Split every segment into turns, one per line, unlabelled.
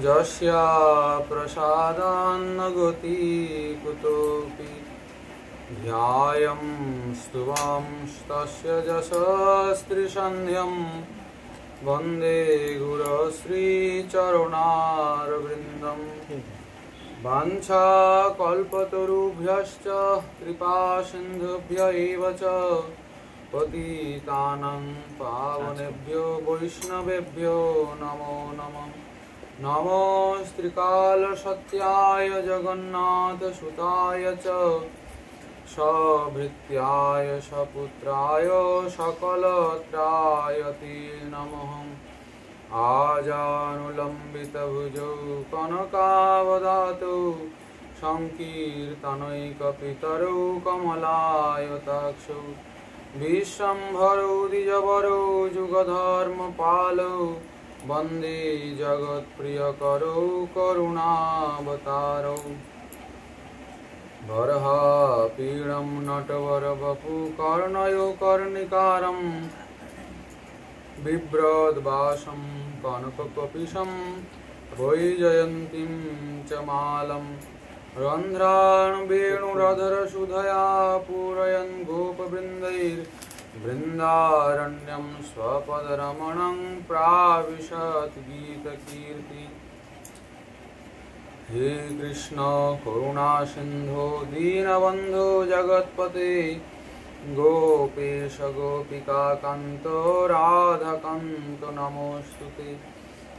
যস্যা প্রসাদান্ন গতি কুতোপি ধ্যায়ং স্তुवां তস্য যশস্ত্রীসন্ধ্যং বন্দে গুরু শ্রীচরণারবিন্দং বাঞ্ছাকল্পতরুভ্যশ্চ কৃপাসিন্ধুভ্য এব চ পতিতানাং পাবনেভ্যো বৈষ্ণবেভ্যো নমো নমঃ। নমো শ্রীকালসত্যায় জগন্নাথসুতায় চ সভৃত্যায় সপুত্রায় সকলত্রায়তে নমঃ। আজানুলম্বিতভুজৌ কনকাবদাতৌ সংকীর্তনৈকপিতরৌ কমলায়তাক্ষৌ বিশ্বম্ভরৌ দ্বিজবরৌ যুগধর্মপালৌ বন্দে জগৎপ্রিয়করৌ করুণাবতারৌ। বরহাপীড়ং নটবরবপু কর্ণयो কর্ণিকারং বিভ্রদ্বাসং কনককপিশং বৈজয়ন্তীং চ মালং রন্ধ্রাণবেণুরধরসুধয়া পূরয়न् গোপবৃন্दैर्बृन्दारण्यं स्वपदरमणं प्राविशत् गीतकीर्ति। हे कृष्ण करुणा सिंधु दीनबंधु जगत्पते गोपेश गोपिका कांत राधाकांत नमोस्तुते।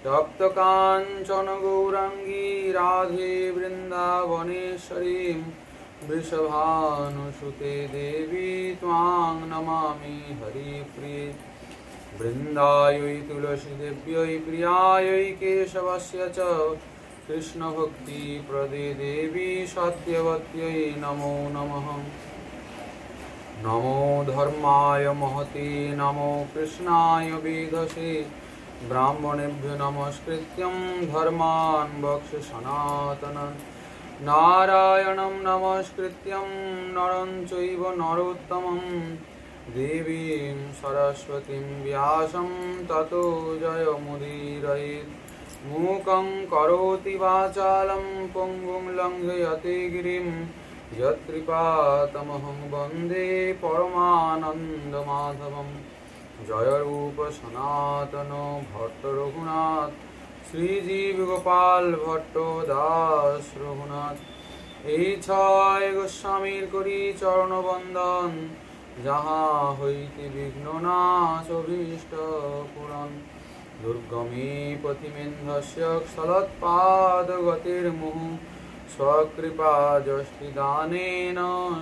तप्त कांचन गौरांगी राधे वृंदावनेश्वरी वृषभानुसुते देवी त्वां नमामि हरिप्रिये। वृंदायै तुलसी देव्यै प्रियायै केशवस्य च कृष्ण भक्ति प्रदे देवी सत्यवत्यै नमो नमः। नमो धर्माय महते नमो कृष्णाय वेधसे ब्राह्मणेभ्यो नमस्कृत्यं धर्मान् वक्ष्य सनातनं नारायणं नमस्कृत्यं नरं चैव नरोत्तमं देवीं सरस्वतीं व्यासं ततो जयमुदीरयेत्। मूकं करोति वाचालं पङ्गुं लङ्घयते गिरिं यत्कृपातमहं वन्दे परमानन्दमाधवं। जय रूप सनातन भट्ट रघुनाथ श्रीजीव गोपाल भट्ट दास रघुनाथ। এই ছয় গোস্বামীর করি চরণ বন্দন যাহা হইতে বিঘ্ন নাশ অভীষ্ট পূরণ। দুর্গমে পথিমেন্ধস্য সলৎপাদগতির্মুহু স্বকৃপা যষ্টিদানেন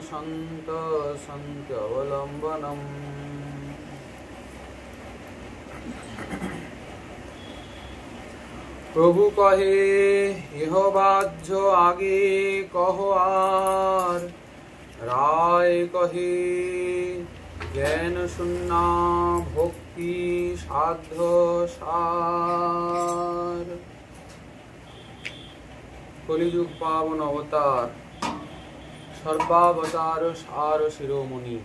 সন্ত সন্ত্যবলম্বনম। প্রভু কহে ইহ বাহ্য আগে কহ আর, রায় কহে জ্ঞান শূন্যা ভক্তি সাধ্য সার। কলিযুগ পাবন অবতার সর্বাবতার সার শিরোমণি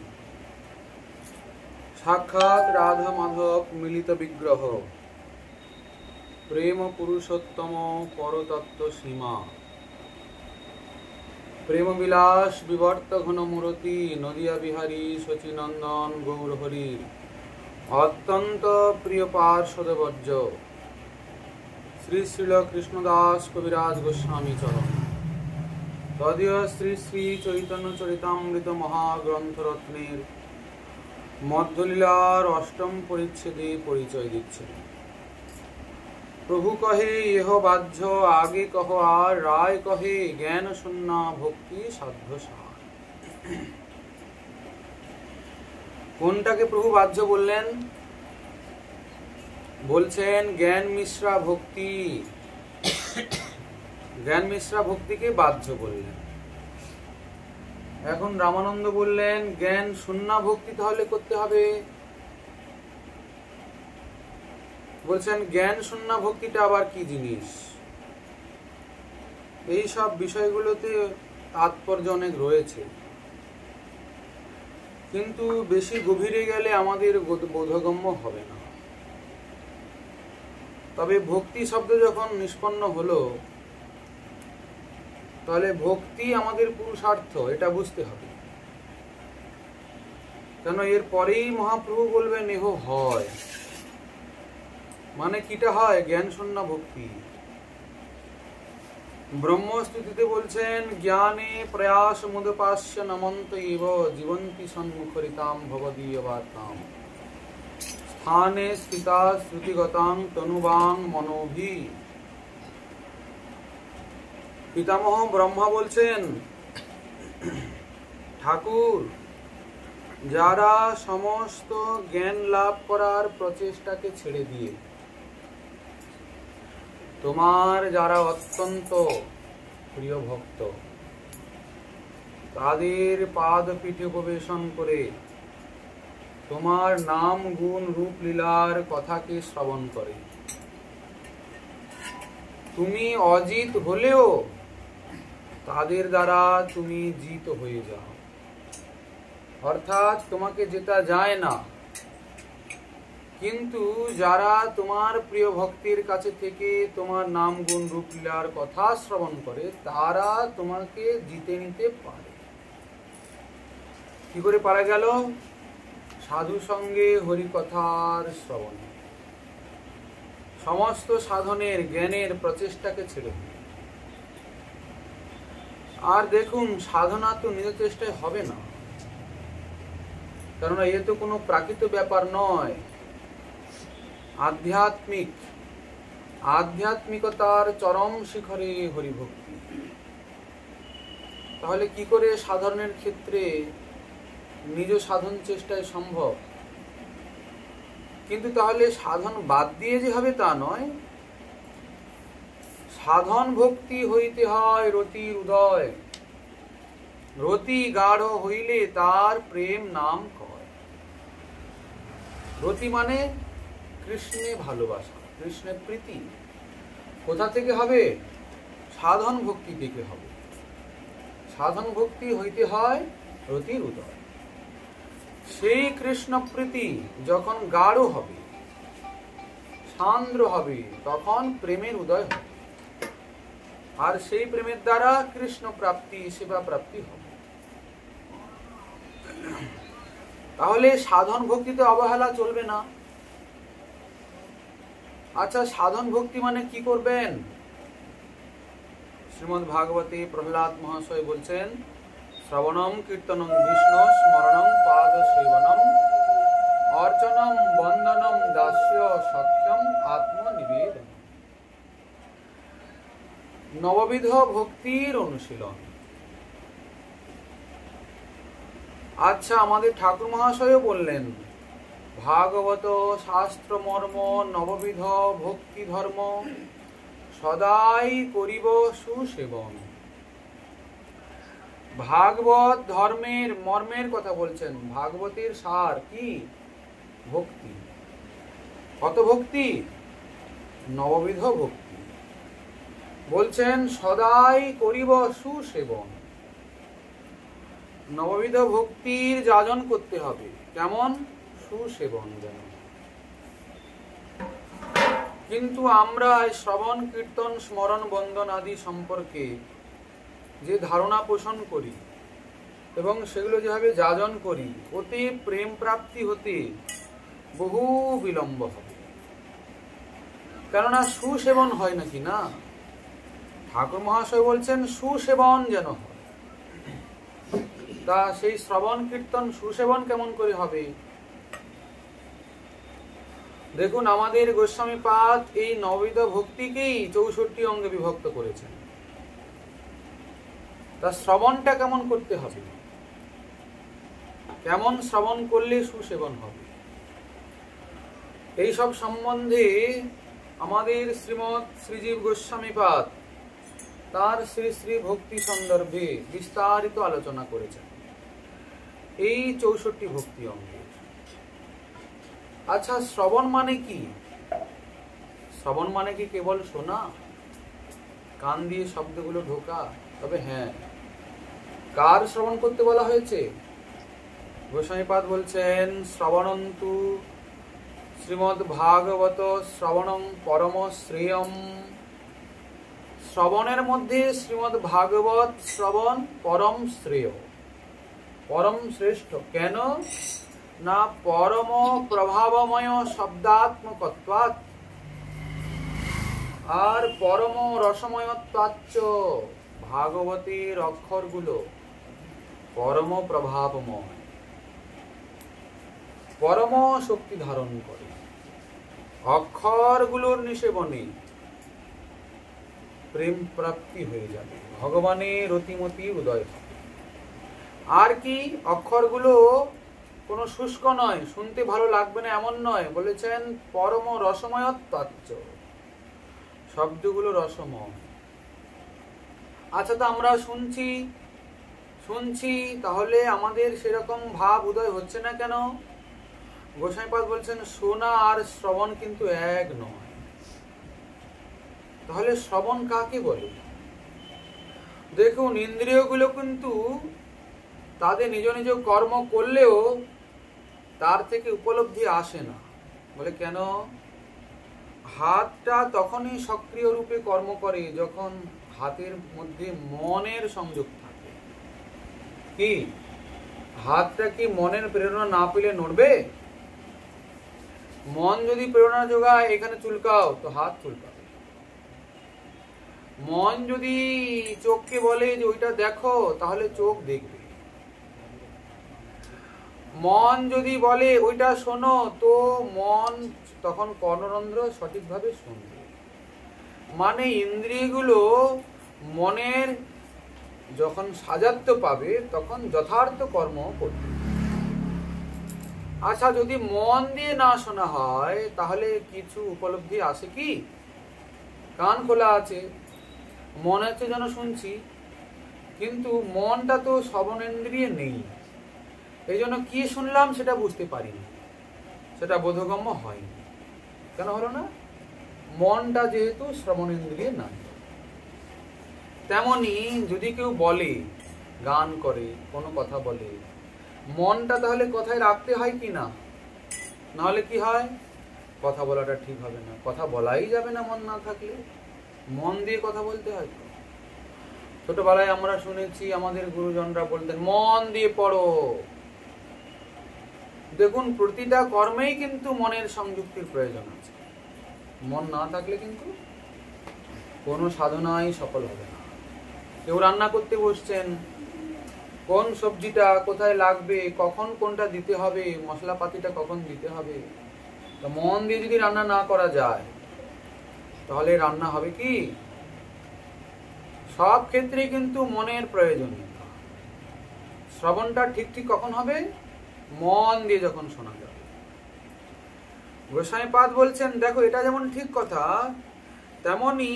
সাক্ষাৎ রাধা মাধব মিলিত বিগ্রহ প্রেম পুরুষোত্তম পরতত্ত্ব সীমা। প্রেম বিলাস বিবর্ত ঘন মূরতি নদিয়া বিহারী শচীনন্দন গৌরহরির অত্যন্ত প্রিয় পার্শ্বদেবর্য শ্রী শ্রীল কৃষ্ণদাস কবিরাজ গোস্বামী চরণ তদীয় শ্রী শ্রী চৈতন্য চরিতামৃত মহাগ্রন্থ রত্নের মধ্যলীলার অষ্টম পরিচ্ছেদে পরিচয় দিচ্ছেন। প্রভু কহে ইহ বাহ্য আগে কহ আর, রায় কহে জ্ঞান শূন্যা ভক্তি সাধ্য সার। কোনটাকে প্রভু বাহ্য বললেন? বলছেন জ্ঞান মিশ্রা ভক্তি। জ্ঞান মিশ্রা ভক্তিকে বাহ্য বললেন। এখন রামানন্দ বললেন জ্ঞান শূন্যা ভক্তি তাহলে করতে হবে। বলছেন জ্ঞান শূন্য ভক্তিটা আবার কি জিনিস? এই সব বিষয়গুলোতে তাৎপর্য অনেক রয়েছে, কিন্তু বেশি গভীরে গেলে আমাদের বোধগম্য হবে না। তবে ভক্তি শব্দ যখন নিষ্পন্ন হলো, তাহলে ভক্তি আমাদের পুরুষার্থ, এটা বুঝতে হবে। কেন এর পরেই মহাপ্রভু বলবেন এহ হয়, মানে কিটা হয়? জ্ঞান শূন্য ভক্তি। ব্রহ্মস্তুতিতে বলছেন জ্ঞানে প্রয়াস মুদপাস্য নমন্ত ইব জীবন্তি সন্মুখরিতাম ভবদীয় বার্তাম স্থানে স্থিতা শ্রুতিগতাং তনুবাং মনোভি। পিতামহ ব্রহ্মা বলছেন, ঠাকুর, যারা সমস্ত জ্ঞান লাভ করার প্রচেষ্টাকে ছেড়ে দিয়ে তোমার যারা অত্যন্ত প্রিয় ভক্ত, তাদের পাদ পিঠে উপবেশন করে তোমার নাম গুণ রূপ লীলার কথাকে শ্রবণ করে, তুমি অজিত হলেও তাদের দ্বারা তুমি জিত হয়ে যাও। অর্থাৎ তোমাকে জেতা যায় না, কিন্তু যারা তোমার প্রিয় ভক্তির কাছে থেকে তোমার নাম গুণ রূপ লীলার কথা শ্রবণ করে, তারা তোমাকে জিতে নিতে পারে। কি করে পারা গেল? সাধু সঙ্গে হরিকথার শ্রবণ, সমস্ত সাধনের জ্ঞানের প্রচেষ্টাকে ছেড়ে দিন। আর দেখুন, সাধনা তো নিজ চেষ্টায় হবে না, কারণ এ তো কোনো প্রাকৃত ব্যাপার নয়। আধ্যাত্মিকতার চরম শিখরে হরিভক্তি। তাহলে কি করে সাধনের ক্ষেত্রে নিজ সাধন চেষ্টায় সম্ভব? কিন্তু তাহলে সাধন বাদ দিয়ে যে হবে তা নয়। সাধন ভক্তি হইতে হয় রতির উদয়, রতি গাঢ় হইলে তার প্রেম নাম কয়। রতি মানে কৃষ্ণে ভালোবাসা, কৃষ্ণের প্রীতি। কোথা থেকে হবে? সাধন ভক্তি থেকে হবে। সাধন ভক্তি হইতে হয় রতির উদয়। সেই কৃষ্ণ প্রীতি যখন গাঢ় হবে, সান্দ্র হবে, তখন প্রেমের উদয় হবে। আর সেই প্রেমের দ্বারা কৃষ্ণ প্রাপ্তি, সেবা প্রাপ্তি হবে। তাহলে সাধন ভক্তিতে অবহেলা চলবে না। আচ্ছা, সাধন ভক্তি মানে কি করবেন? শ্রীমদ্ ভাগবতে প্রহ্লাদ মহাশয় বলছেন, শ্রবণম কীর্তনম বিষ্ণু স্মরণম পাদ সেবনম অর্চনম বন্দনম দাস্য সত্যম আত্মনিবেদন। নববিধ ভক্তির অনুশীলন। আচ্ছা, আমাদের ঠাকুর মহাশয়ও বললেন, ভাগবত শাস্ত্র মর্ম নববিধ ভক্তি ধর্ম সদাই করিব সুসেবন। ভাগবত ধর্মের মর্মের কথা বলছেন। ভাগবতের সার কি? ভক্তি। কত ভক্তি? নববিধ ভক্তি। বলছেন সদাই করিব সুসেবন। নববিধ ভক্তির যাজন করতে হবে। কেমন? সুসেবন যেন। কিন্তু আমরা শ্রবণ কীর্তন স্মরণ বন্দন আদি সম্পর্কে যে ধারণা পোষণ করি এবং সেগুলো যেভাবে যাজন করি, ওতে প্রেম প্রাপ্তি হতে বহু বিলম্ব হবে। কেননা সুসেবন হয় নাকি না? ঠাকুর মহাশয় বলছেন সুসেবন যেন হয়। তা সেই শ্রবণ কীর্তন সুসেবন কেমন করে হবে? দেখুন, আমাদের গোস্বামীপাদ এই নববিধ ভক্তিকেই 64 অঙ্গে বিভক্ত করেছেন। তা শ্রবণটা কেমন করতে হবে? কেমন শ্রবণ করলে সুসেবন হবে? এই সব সম্বন্ধে আমাদের শ্রীমৎ শ্রীজীব গোস্বামীপাদ তার শ্রী শ্রী ভক্তি সন্দর্ভে বিস্তারিত আলোচনা করেছেন এই 64 ভক্তি অঙ্গে। আচ্ছা, শ্রবণ মানে কি? শ্রবণ মানে কি কেবল শোনা, কান দিয়ে শব্দগুলো ঢোকা? তবে হ্যাঁ, কার শ্রবণ করতে বলা হয়েছে? গোস্বামীপাদ বলছেন শ্রবণন্তু শ্রীমদ্ ভাগবত শ্রবণং পরম শ্রেয়ম। শ্রবণের মধ্যে শ্রীমদ্ ভাগবত শ্রবণ পরম শ্রেয়, পরম শ্রেষ্ঠ। কেন না পরম প্রভাবময় শব্দাত্মকত্বাৎ আর পরম রসময়ত্বাচ্চ। ভাগবতের অক্ষরগুলো পরম প্রভাবময়, পরম শক্তি ধারণ করে। অক্ষরগুলোর নিষেবনে প্রেম প্রাপ্তি হয়ে যাবে, ভগবানের রতিমতি উদয় হবে। আর কি অক্ষরগুলো কোনো শুষ্ক নয়, শুনতে ভালো লাগবে না এমন নয়, বলেছেন পরম রসময়ত্বাচ্চ, শব্দগুলো রসময়। আচ্ছা, তো আমরা শুনছি তাহলে আমাদের সেরকম ভাব উদয় হচ্ছে না কেন? গোসাইপাদ বলছেন শোনা আর শ্রবণ কিন্তু এক নয়। তাহলে শ্রবণ কাকে বলে? দেখুন, ইন্দ্রিয়গুলো কিন্তু তাদের নিজ নিজ কর্ম করলেও তার থেকে উপলব্ধি আসে না। বলে কেন? হাতটা তখনই সক্রিয় রূপে কর্ম করে যখন হাতের মধ্যে মনের সংযোগ থাকে। কি হাতটা কি মনের প্রেরণা না পেলে নড়বে? মন যদি প্রেরণা যোগায় এখানে চুলকাও, তো হাত চুলকাবে। মন যদি চোখকে বলে যে ওইটা দেখো, তাহলে চোখ দেখবে। মন যদি বলে ওইটা শোনো, তো মন তখন কর্ণরন্ধ্র সঠিকভাবে শুনবে। মানে ইন্দ্রিয়গুলো মনের যখন সাজাত্য পাবে তখন যথার্থ কর্ম করবে। আচ্ছা, যদি মন দিয়ে না শোনা হয় তাহলে কিছু উপলব্ধি আসে কি? কান খোলা আছে, মনে হচ্ছে যেন শুনছি, কিন্তু মনটা তো শ্রবণেন্দ্রিয়ে নেই। এই জন্য কি শুনলাম সেটা বুঝতে পারিনি, সেটা বোধগম্য হয়নি। কেন হলো না? মনটা যেহেতু শ্রবণেন্দ্রিয়ে নাই। তেমনি যদি কেউ বলে, গান করে, কোনো কথা বলে, মনটা তাহলে কথায় রাখতে হয় কি না? নাহলে কি হয়? কথা বলাটা ঠিক হবে না, কথা বলাই যাবে না মন না থাকলে। মন দিয়ে কথা বলতে হয়। ছোটবেলায় আমরা শুনেছি আমাদের গুরুজনরা বলতেন মন দিয়ে পড়ো। দেখুন, প্রতিটা কর্মেই কিন্তু মনের সংযুক্তির প্রয়োজন আছে। মন না থাকলে কিন্তু কোনো সাধনাই সফল হবে না। কেউ রান্না করতে বসছেন, কোন সবজিটা কোথায় লাগবে, কখন কোনটা দিতে হবে, মশলাপাতিটা কখন দিতে হবে, তো মন দিয়ে যদি রান্না না করা যায় তাহলে রান্না হবে কি? সব ক্ষেত্রে কিন্তু মনের প্রয়োজন। শ্রবণটা ঠিক ঠিক কখন হবে? মন দিয়ে যখন শোনা যাবে। গোসাইপাদ বলছেন দেখো, এটা যেমন ঠিক কথা, তেমনি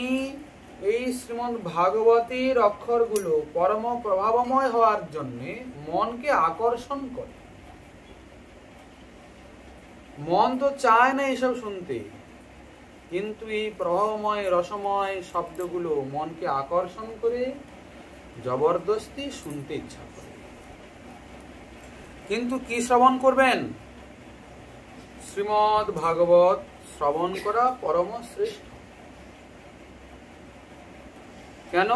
এই শ্রীমদ্ ভাগবতের অক্ষরগুলো পরম প্রভাবময় হওয়ার জন্য মনকে আকর্ষণ করে। মন তো চায় না এসব শুনতে, কিন্তু এই প্রভাবময় রসময় শব্দগুলো মনকে আকর্ষণ করে জবরদস্তি শুনতে ইচ্ছা করে। কিন্তু কি শ্রবণ করবেন? শ্রীমদ্ ভাগবত শ্রবণ করা পরম শ্রেষ্ঠ। কেন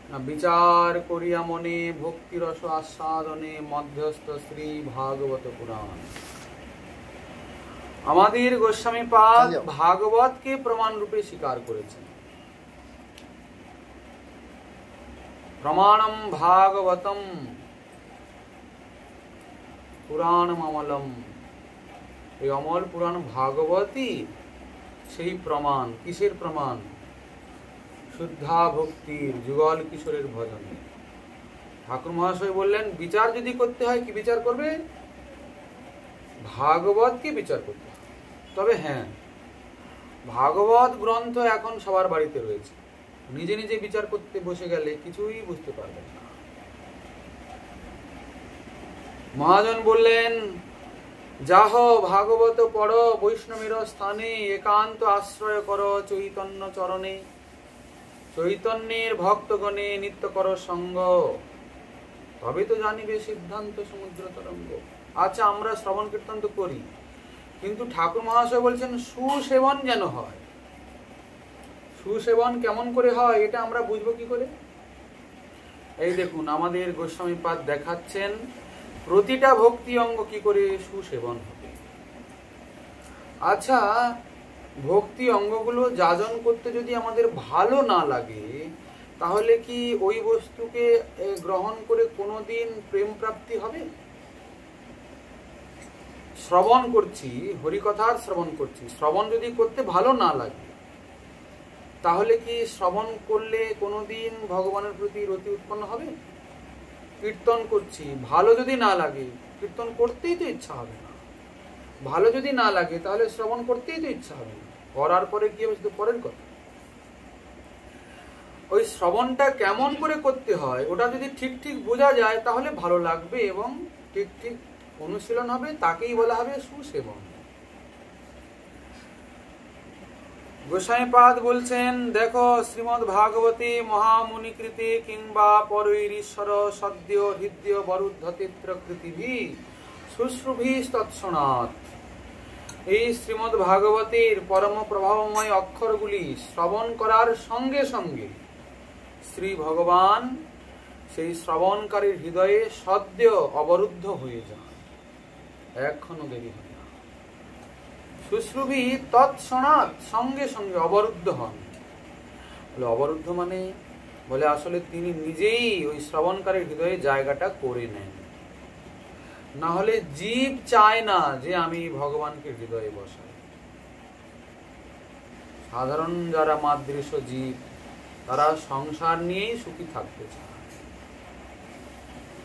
না? বিচার করিয়া মনে ভক্তিরস আস্বাদনে মধ্যস্থ শ্রী ভাগবত পুরাণ। আমাদের গোস্বামীপাদ ভাগবতকে প্রমাণ রূপে স্বীকার করেছেন। প্রমাণম ভাগবতম পুরাণম অমলম। এই অমল পুরাণ ভাগবতী সেই প্রমাণ। কিসের প্রমাণ? শুদ্ধা ভক্তির, যুগল কিশোরের ভজনে। ঠাকুর মহাশয় বললেন বিচার যদি করতে হয়, কি বিচার করবে? ভাগবতকে বিচার করতে হবে। তবে হ্যাঁ, ভাগবত গ্রন্থ এখন সবার বাড়িতে রয়েছে। নিজে নিজে বিচার করতে বসে গেলে কিছুই বুঝতে পারবেন না। মহাজন বললেন যাহ ভাগবত পড় বৈষ্ণবের স্থানে, একান্ত আশ্রয় কর চৈতন্য চরণে, চৈতন্যের ভক্তগণে নিত্য কর সঙ্গ, তবে তো জানিবে সিদ্ধান্ত সমুদ্র তরঙ্গ। আচ্ছা, আমরা শ্রবণ কীর্তন তো করি, কিন্তু ঠাকুর মহাশয় বলছেন সুসেবন যেন হয়। সুসেবন কেমন করে হয় এটা আমরা বুঝবো কি করে? এই দেখুন, আমাদের গোস্বামীপাদ দেখাচ্ছেন প্রতিটা ভক্তি অঙ্গ কি করে সুসেবন হবে। আচ্ছা, ভক্তি অঙ্গগুলো যাজন করতে যদি আমাদের ভালো না লাগে, তাহলে কি ওই বস্তুকে গ্রহণ করে কোনোদিন প্রেম প্রাপ্তি হবে? শ্রবণ করছি, হরিকথার শ্রবণ করছি, শ্রবণ যদি করতে ভালো না লাগে, তাহলে কি শ্রবণ করলে কোনোদিন ভগবানের প্রতি রতি উৎপন্ন হবে? কীর্তন করছি, ভালো যদি না লাগে কীর্তন করতেই তো ইচ্ছা হবে না। ভালো যদি না লাগে তাহলে শ্রবণ করতেই তো ইচ্ছা হবে না। করার পরে কি হবে শুধু পরের কথা। ওই শ্রবণটা কেমন করে করতে হয় ওটা যদি ঠিক ঠিক বোঝা যায় তাহলে ভালো লাগবে এবং ঠিক ঠিক অনুশীলন হবে, তাকেই বলা হবে সুসেবন। গোস্বামীপাদ বলছেন, দেখো শ্রীমদ্ ভাগবতী মহামুনিকৃতি কিংবা পরৈরীশ্বর সদ্য হৃদ্য বরুদ্ধতিত্র কৃতিভি শুশ্রুভি তৎসনাৎ। এই শ্রীমদ্ ভাগবতীর পরম প্রভাবময় অক্ষরগুলি শ্রবণ করার সঙ্গে সঙ্গে শ্রী ভগবান সেই শ্রবণকারীর হৃদয়ে সদ্য অবরুদ্ধ হয়ে যান, এখনো দেরি হয় না। শুশ্রুভি তৎসনাৎ, সঙ্গে সঙ্গে অবরুদ্ধ হন। বলে অবরুদ্ধ মানে, বলে আসলে তিনি নিজেই ওই শ্রবণকারীর হৃদয়ে জায়গাটা করে নেন। না হলে জীব চায় না যে আমি ভগবানকে হৃদয়ে বসাই। সাধারণ যারা মাদৃশ্য জীব তারা সংসার নিয়েই সুখী থাকতে চায়,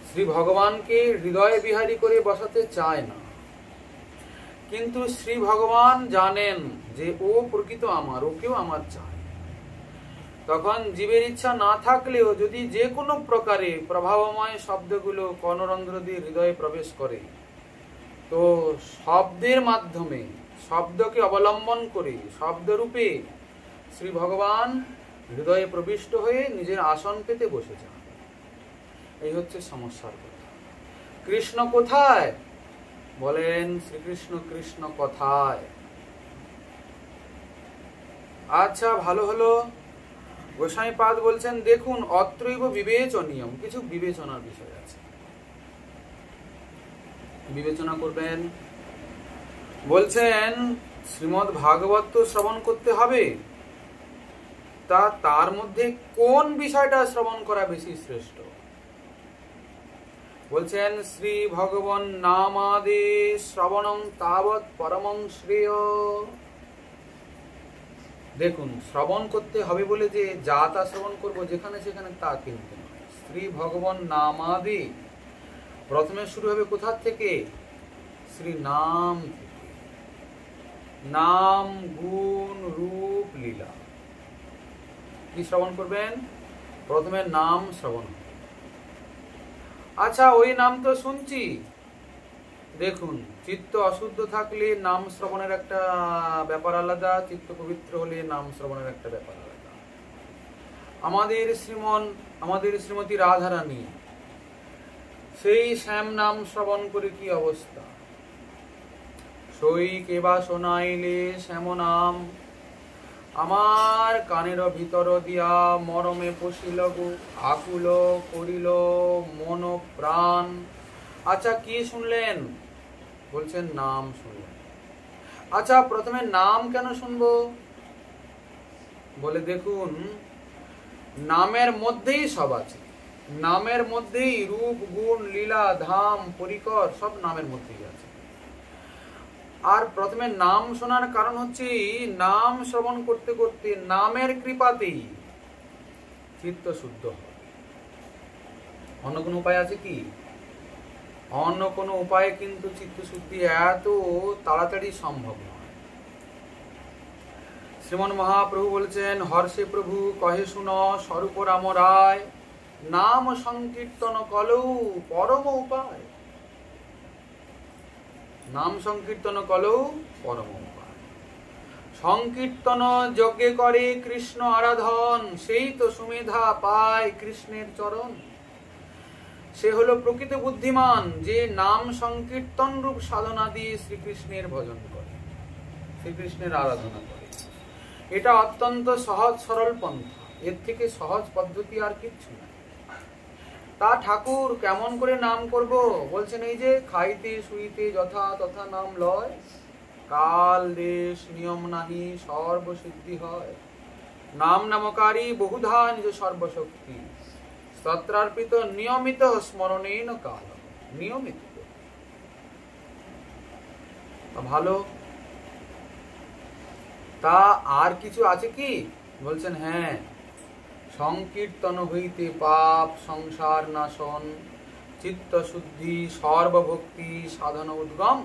শ্রী ভগবানকে হৃদয়ে বিহারী করে বসাতে চায় না। কিন্তু শ্রী ভগবান জানেন যে ও প্রকৃত আমার, ওকেও আমার চায়। তখন জীবের ইচ্ছা না থাকলেও যদি যে কোনো প্রকারে প্রভাবময় শব্দগুলো কর্ণরন্ধ্র দিয়ে হৃদয়ে প্রবেশ করে, তো শব্দের মাধ্যমে, শব্দকে অবলম্বন করে, শব্দরূপে শ্রী ভগবান হৃদয়ে প্রবিষ্ট হয়ে নিজের আসন পেতে বসে যান। এই হচ্ছে সমস্যার কথা। কৃষ্ণ কোথায়? বলেন শ্রীকৃষ্ণ কৃষ্ণ কথায়। আচ্ছা, ভালো হলো। গোস্বামীপাদ বলছেন, দেখুন অত্রৈব বিবেচনীয়ম, কিছু বিবেচনার বিষয় আছে, বিবেচনা করবেন। বলছেন শ্রীমদ্ ভাগবত তো শ্রবণ করতে হবে, তার মধ্যে কোন বিষয়টা শ্রবণ করা বেশি শ্রেষ্ঠ? বলছেন শ্রী ভগবান নামাদি শ্রবণং তাবৎ পরমং শ্রেয়। দেখুন, শ্রবণ করতে হবে বলে যে যা তা শ্রবণ করবো যেখানে সেখানে, তা কিন্তু নয়। শ্রী ভগবান নামাদি প্রথমে শুরু হবে কোথা থেকে? শ্রী নাম থেকে। নাম, গুণ, রূপ, লীলা কি শ্রবণ করবেন? প্রথমে নাম শ্রবণ। আচ্ছা, ওই নাম তো শুনছি। দেখুন, চিত্ত অশুদ্ধ থাকলে নাম শ্রবণের একটা ব্যাপার আলাদা, চিত্ত পবিত্র হলে নাম শ্রবণের একটা ব্যাপার আলাদা। আমাদের শ্রীমতী রাধারানী সেই শ্যাম নাম শ্রবণ করে কি অবস্থা। সই কেবা শোনাইলে শ্যাম নাম, আমার কানের ভিতর দিয়া মরমে পশিল গো, আকুল করিল মন প্রাণ। আচ্ছা, কি শুনলেন? বলছেন নাম শুনলেন। আচ্ছা, প্রথমে নাম কেন শুনবো? বলে দেখুন, নামের মধ্যেই সব আছে। নামের মধ্যেই রূপ, গুণ, লীলা, ধাম, পরিকর সব নামের মধ্যেই আছে। আর প্রথমে নাম শোনার কারণ হচ্ছে নাম শ্রবণ করতে করতে নামের কৃপাতেই চিত্ত শুদ্ধ হয়। অন্য কোনো উপায় আছে কি? অন্য কোনো উপায়ে কিন্তু চিত্ত শুদ্ধি এত তাড়াতাড়ি সম্ভব নয়। শ্রীমন মহাপ্রভু বলেছেন, হর্ষে প্রভু কহে শুন স্বরূপ রাম রায়, নাম সংকীর্তন কলৌ পরম উপায়। নাম সংকীর্তন কলৌ পরম উপায়। সংকীর্তন যজ্ঞে করে কৃষ্ণ আরাধন, সেই তো সুমেধা পায় কৃষ্ণের চরণ। সে হলো প্রকৃত বুদ্ধিমান যে নাম সংকীর্তন রূপ সাধনা দিয়ে শ্রীকৃষ্ণের ভজন করে। শ্রীকৃষ্ণের আরাধনা করে। এটা অত্যন্ত সহজ সরল পন্থা, এর থেকে সহজ পদ্ধতি আর কিচ্ছু না। তা ঠাকুর কেমন করে নাম করব? বলছেন এই যে খাইতে শুইতে যথা তথা নাম লয়, কাল দেশ নিয়ম নাহি সর্বসিদ্ধি হয়, নাম নামকারী বহুধা নিজ সর্বশক্তি, স্তত্রার্পিত নিয়মিত স্মরণেন কাল। নিয়মিত ভালো। তা আর কিছু আছে কি? বলছেন হ্যাঁ, সংকীর্তন হইতে পাপ সংসার নাশন, চিত্ত শুদ্ধি সর্বভক্তি সাধন উদ্গম।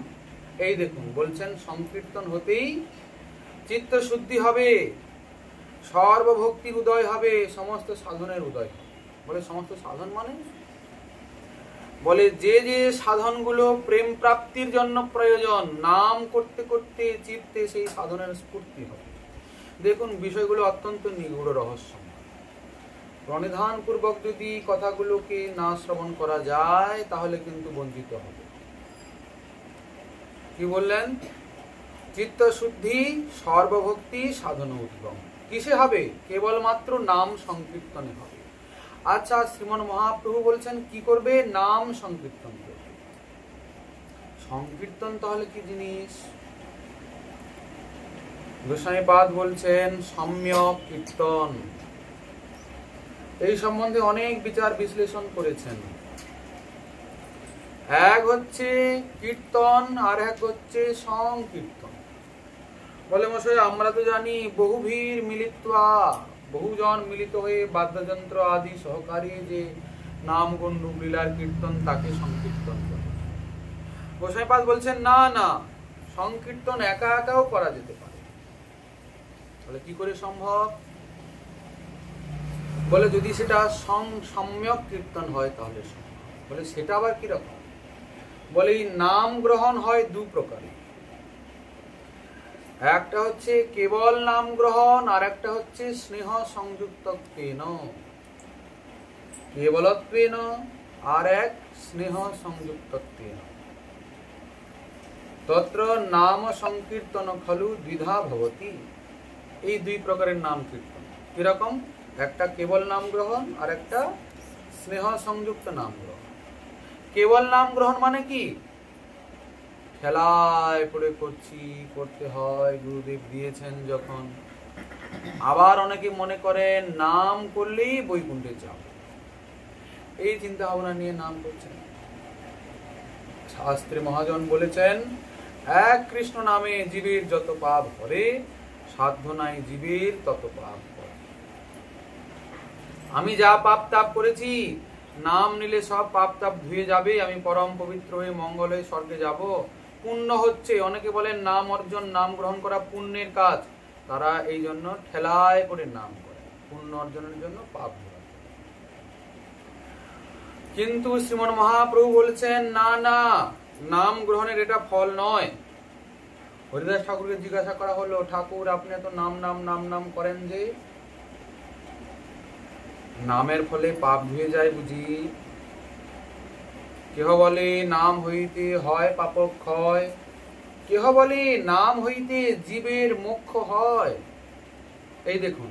এই দেখুন বলছেন সংকীর্তন হতেই চিত্ত শুদ্ধি হবে, সর্বভক্তির উদয় হবে, সমস্ত সাধনের উদয় হবে। বলে সমস্ত সাধন মানে বলে যে যে সাধনগুলো প্রেম প্রাপ্তির জন্য প্রয়োজন, নাম করতে করতে চিত্তে সেই সাধনের স্ফূর্তি হবে। দেখুন বিষয়গুলো অত্যন্ত নিগূঢ় রহস্য। প্রণিধান পূর্বক যদি কথাগুলোকে না শ্রবণ করা যায় তাহলে কিন্তু বঞ্চিত হবে। কি বললেন? চিত্ত শুদ্ধি সর্বভক্তি সাধন উদ্গম। কিসে হবে? কেবলমাত্র নাম সংকীর্তনে হবে। আচ্ছা, শ্রীমন মহাপ্রভু বলছেন কি করবে? নাম সংকীর্তন করবে। সংকীর্তন তাহলে কি জিনিস? গোস্বামীপাদ বলছেন সম্যক কীর্তন। এই সম্বন্ধে অনেক বিচার বিশ্লেষণ করেছেন। এক হচ্ছে কীর্তন আর এক হচ্ছে সংকীর্তন। বলে মশাই আমরা তো জানি বহুভীর মিলিত্বা, বহুজন মিলিত হয়ে বাদ্যযন্ত্র আদি সহকারী যে নাম গুণ রূপ লীলার কীর্তন তাকে সংকীর্তন করে। গোস্বামীপাদ বলছেন না না, সংকীর্তন একা একাও করা যেতে পারে। তাহলে কি করে সম্ভব? বলে যদি সেটা সম্যক কীর্তন হয় তাহলে সম্ভব। বলে সেটা আবার কিরকম? বলে নাম গ্রহণ হয় দু প্রকারে, একটা হচ্ছে কেবল নাম গ্রহণ আর একটা হচ্ছে স্নেহ সংযুক্তত্বেন। কেবলত্বেন আর এক স্নেহ সংযুক্তত্বেন। তত্র নাম সংকীর্তন খলু দ্বিধা ভবতি। এই দুই প্রকারের নাম কীর্তন। কিরকম? একটা কেবল নাম গ্রহণ আর একটা স্নেহ সংযুক্ত নাম গ্রহণ। কেবল নাম গ্রহণ মানে কি? খেলায় পড়ে করতে হয়, গুরুদেব দিয়েছেন যখন। আবার অনেকে মনে করেন নাম করলেই বৈকুণ্ঠে যাব, এই চিন্তা ভাবনা নিয়ে নাম করছেন। শাস্ত্রে মহাজন বলেছেন এক কৃষ্ণ নামে জীবের যত পাপ করে, সাধ্য নাই জীবের তত পাপ করে। আমি যা পাপ তাপ করেছি, নাম নিলে সব পাপ তাপ ধুয়ে যাবে, আমি পরম পবিত্র হয়ে মঙ্গল হয়ে স্বর্গে যাব। পুণ্য হচ্ছে, অনেকে বলেন নাম অর্জন, নাম গ্রহণ করা পুণ্যের কাজ। তারা এই জন্য ঠেলায় করে নাম করে, পুণ্য অর্জনের জন্য পাপ ধরা। কিন্তু শ্রীমন মহাপ্রভু বলেছেন না না, নাম গ্রহণের এটা ফল নয়। হরিদাস ঠাকুরকে জিজ্ঞাসা করা হলো, ঠাকুর আপনি এত নাম নাম নাম নাম করেন যে, নামের ফলে পাপ ধুয়ে যায় বুঝি? কেহ বলে নাম হইতে হয় পাপ ক্ষয়, কেহ বলে নাম হইতে জীবের মোক্ষ হয়। এই দেখুন